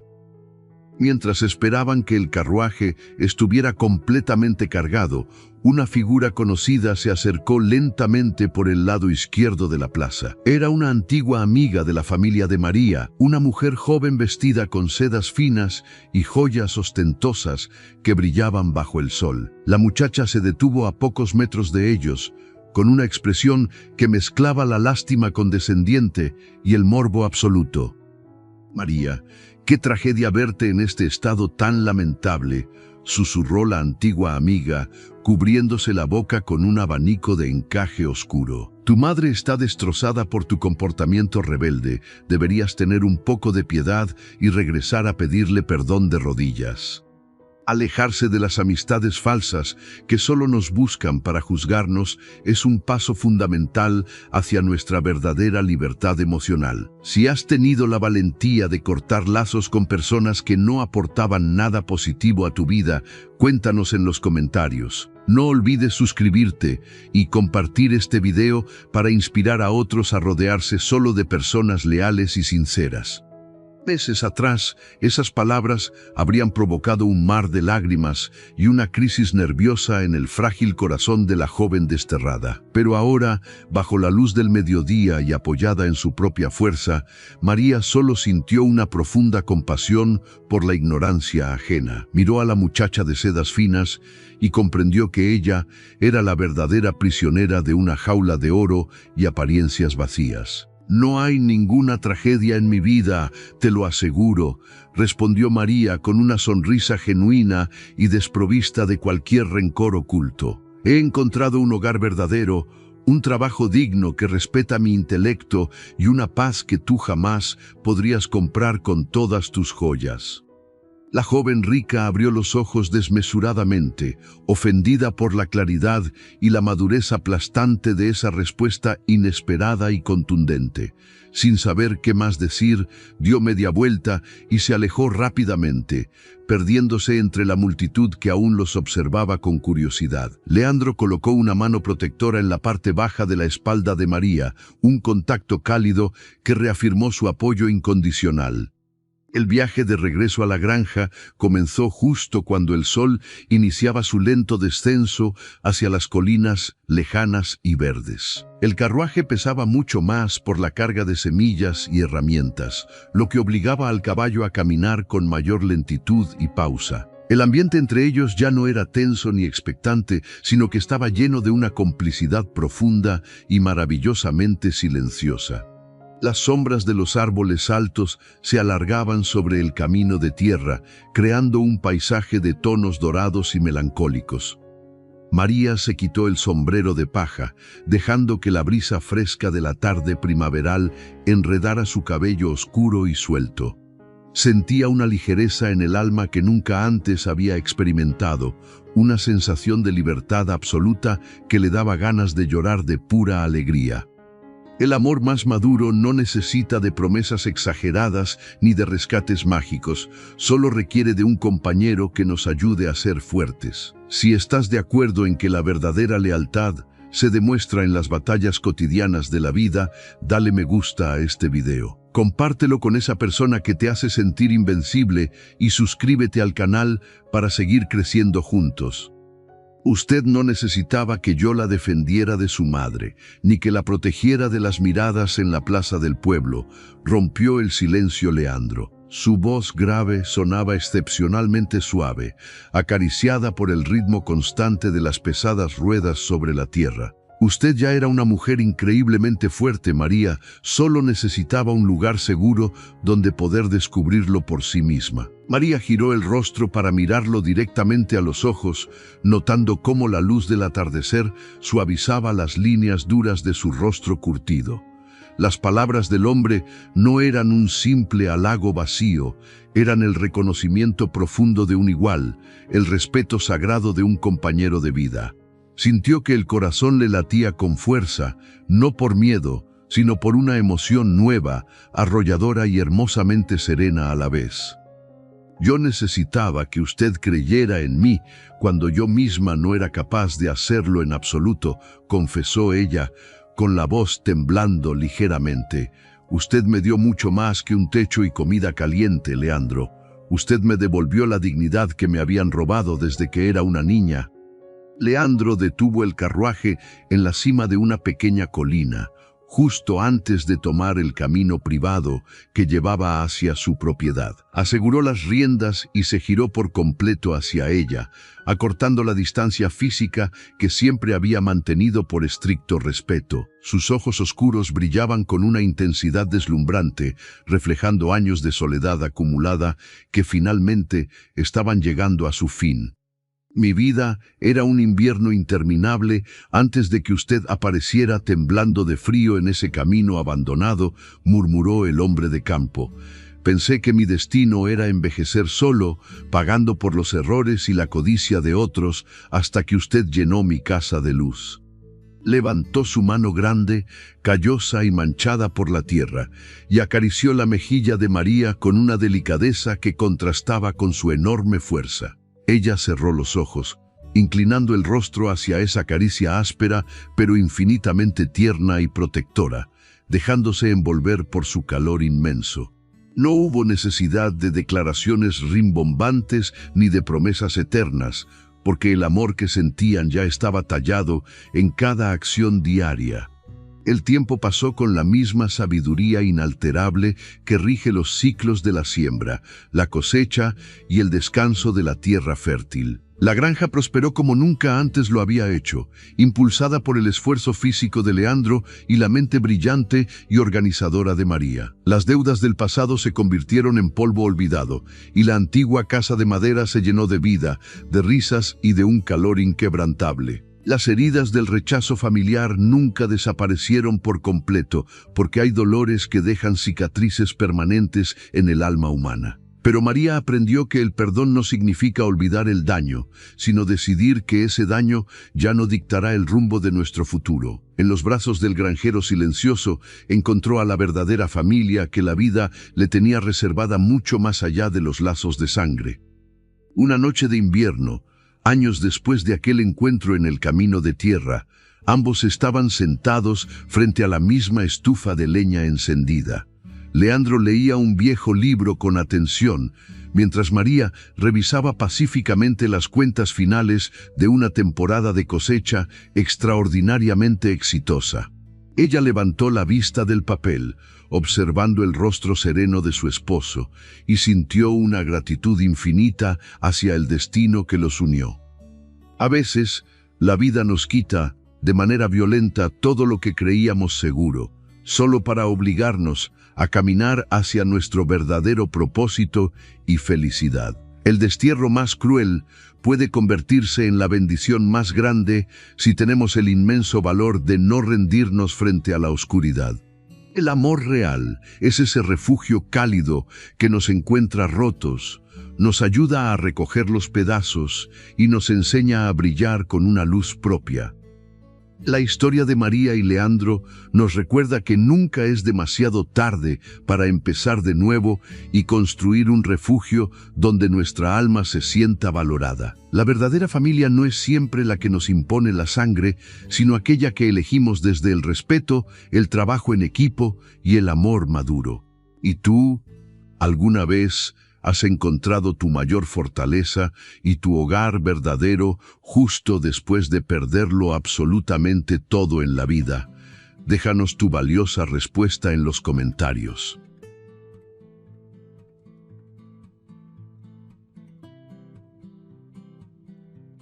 Mientras esperaban que el carruaje estuviera completamente cargado, una figura conocida se acercó lentamente por el lado izquierdo de la plaza. Era una antigua amiga de la familia de María, una mujer joven vestida con sedas finas y joyas ostentosas que brillaban bajo el sol. La muchacha se detuvo a pocos metros de ellos, con una expresión que mezclaba la lástima condescendiente y el morbo absoluto. «María, qué tragedia verte en este estado tan lamentable», susurró la antigua amiga, cubriéndose la boca con un abanico de encaje oscuro. «Tu madre está destrozada por tu comportamiento rebelde. Deberías tener un poco de piedad y regresar a pedirle perdón de rodillas». Alejarse de las amistades falsas que solo nos buscan para juzgarnos es un paso fundamental hacia nuestra verdadera libertad emocional. Si has tenido la valentía de cortar lazos con personas que no aportaban nada positivo a tu vida, cuéntanos en los comentarios. No olvides suscribirte y compartir este video para inspirar a otros a rodearse solo de personas leales y sinceras. Meses atrás, esas palabras habrían provocado un mar de lágrimas y una crisis nerviosa en el frágil corazón de la joven desterrada. Pero ahora, bajo la luz del mediodía y apoyada en su propia fuerza, María solo sintió una profunda compasión por la ignorancia ajena. Miró a la muchacha de sedas finas y comprendió que ella era la verdadera prisionera de una jaula de oro y apariencias vacías. «No hay ninguna tragedia en mi vida, te lo aseguro», respondió María con una sonrisa genuina y desprovista de cualquier rencor oculto. «He encontrado un hogar verdadero, un trabajo digno que respeta mi intelecto y una paz que tú jamás podrías comprar con todas tus joyas». La joven rica abrió los ojos desmesuradamente, ofendida por la claridad y la madurez aplastante de esa respuesta inesperada y contundente. Sin saber qué más decir, dio media vuelta y se alejó rápidamente, perdiéndose entre la multitud que aún los observaba con curiosidad. Leandro colocó una mano protectora en la parte baja de la espalda de María, un contacto cálido que reafirmó su apoyo incondicional. El viaje de regreso a la granja comenzó justo cuando el sol iniciaba su lento descenso hacia las colinas lejanas y verdes. El carruaje pesaba mucho más por la carga de semillas y herramientas, lo que obligaba al caballo a caminar con mayor lentitud y pausa. El ambiente entre ellos ya no era tenso ni expectante, sino que estaba lleno de una complicidad profunda y maravillosamente silenciosa. Las sombras de los árboles altos se alargaban sobre el camino de tierra, creando un paisaje de tonos dorados y melancólicos. María se quitó el sombrero de paja, dejando que la brisa fresca de la tarde primaveral enredara su cabello oscuro y suelto. Sentía una ligereza en el alma que nunca antes había experimentado, una sensación de libertad absoluta que le daba ganas de llorar de pura alegría. El amor más maduro no necesita de promesas exageradas ni de rescates mágicos, solo requiere de un compañero que nos ayude a ser fuertes. Si estás de acuerdo en que la verdadera lealtad se demuestra en las batallas cotidianas de la vida, dale me gusta a este video. Compártelo con esa persona que te hace sentir invencible y suscríbete al canal para seguir creciendo juntos. Usted no necesitaba que yo la defendiera de su madre, ni que la protegiera de las miradas en la plaza del pueblo, rompió el silencio Leandro. Su voz grave sonaba excepcionalmente suave, acariciada por el ritmo constante de las pesadas ruedas sobre la tierra. Usted ya era una mujer increíblemente fuerte, María, solo necesitaba un lugar seguro donde poder descubrirlo por sí misma. María giró el rostro para mirarlo directamente a los ojos, notando cómo la luz del atardecer suavizaba las líneas duras de su rostro curtido. Las palabras del hombre no eran un simple halago vacío, eran el reconocimiento profundo de un igual, el respeto sagrado de un compañero de vida. Sintió que el corazón le latía con fuerza, no por miedo, sino por una emoción nueva, arrolladora y hermosamente serena a la vez. Yo necesitaba que usted creyera en mí cuando yo misma no era capaz de hacerlo en absoluto, confesó ella, con la voz temblando ligeramente. Usted me dio mucho más que un techo y comida caliente, Leandro. Usted me devolvió la dignidad que me habían robado desde que era una niña. Leandro detuvo el carruaje en la cima de una pequeña colina, justo antes de tomar el camino privado que llevaba hacia su propiedad. Aseguró las riendas y se giró por completo hacia ella, acortando la distancia física que siempre había mantenido por estricto respeto. Sus ojos oscuros brillaban con una intensidad deslumbrante, reflejando años de soledad acumulada que finalmente estaban llegando a su fin. Mi vida era un invierno interminable antes de que usted apareciera temblando de frío en ese camino abandonado, murmuró el hombre de campo. Pensé que mi destino era envejecer solo, pagando por los errores y la codicia de otros, hasta que usted llenó mi casa de luz. Levantó su mano grande, callosa y manchada por la tierra, y acarició la mejilla de María con una delicadeza que contrastaba con su enorme fuerza. Ella cerró los ojos, inclinando el rostro hacia esa caricia áspera, pero infinitamente tierna y protectora, dejándose envolver por su calor inmenso. No hubo necesidad de declaraciones rimbombantes ni de promesas eternas, porque el amor que sentían ya estaba tallado en cada acción diaria. El tiempo pasó con la misma sabiduría inalterable que rige los ciclos de la siembra, la cosecha y el descanso de la tierra fértil. La granja prosperó como nunca antes lo había hecho, impulsada por el esfuerzo físico de Leandro y la mente brillante y organizadora de María. Las deudas del pasado se convirtieron en polvo olvidado, y la antigua casa de madera se llenó de vida, de risas y de un calor inquebrantable. Las heridas del rechazo familiar nunca desaparecieron por completo, porque hay dolores que dejan cicatrices permanentes en el alma humana. Pero María aprendió que el perdón no significa olvidar el daño, sino decidir que ese daño ya no dictará el rumbo de nuestro futuro. En los brazos del granjero silencioso encontró a la verdadera familia que la vida le tenía reservada mucho más allá de los lazos de sangre. Una noche de invierno, años después de aquel encuentro en el camino de tierra, ambos estaban sentados frente a la misma estufa de leña encendida. Leandro leía un viejo libro con atención, mientras María revisaba pacíficamente las cuentas finales de una temporada de cosecha extraordinariamente exitosa. Ella levantó la vista del papel, observando el rostro sereno de su esposo, y sintió una gratitud infinita hacia el destino que los unió. A veces, la vida nos quita, de manera violenta, todo lo que creíamos seguro, solo para obligarnos a caminar hacia nuestro verdadero propósito y felicidad. El destierro más cruel puede convertirse en la bendición más grande si tenemos el inmenso valor de no rendirnos frente a la oscuridad. El amor real es ese refugio cálido que nos encuentra rotos, nos ayuda a recoger los pedazos y nos enseña a brillar con una luz propia. La historia de María y Leandro nos recuerda que nunca es demasiado tarde para empezar de nuevo y construir un refugio donde nuestra alma se sienta valorada. La verdadera familia no es siempre la que nos impone la sangre, sino aquella que elegimos desde el respeto, el trabajo en equipo y el amor maduro. ¿Y tú, alguna vez, has encontrado tu mayor fortaleza y tu hogar verdadero justo después de perderlo absolutamente todo en la vida? Déjanos tu valiosa respuesta en los comentarios.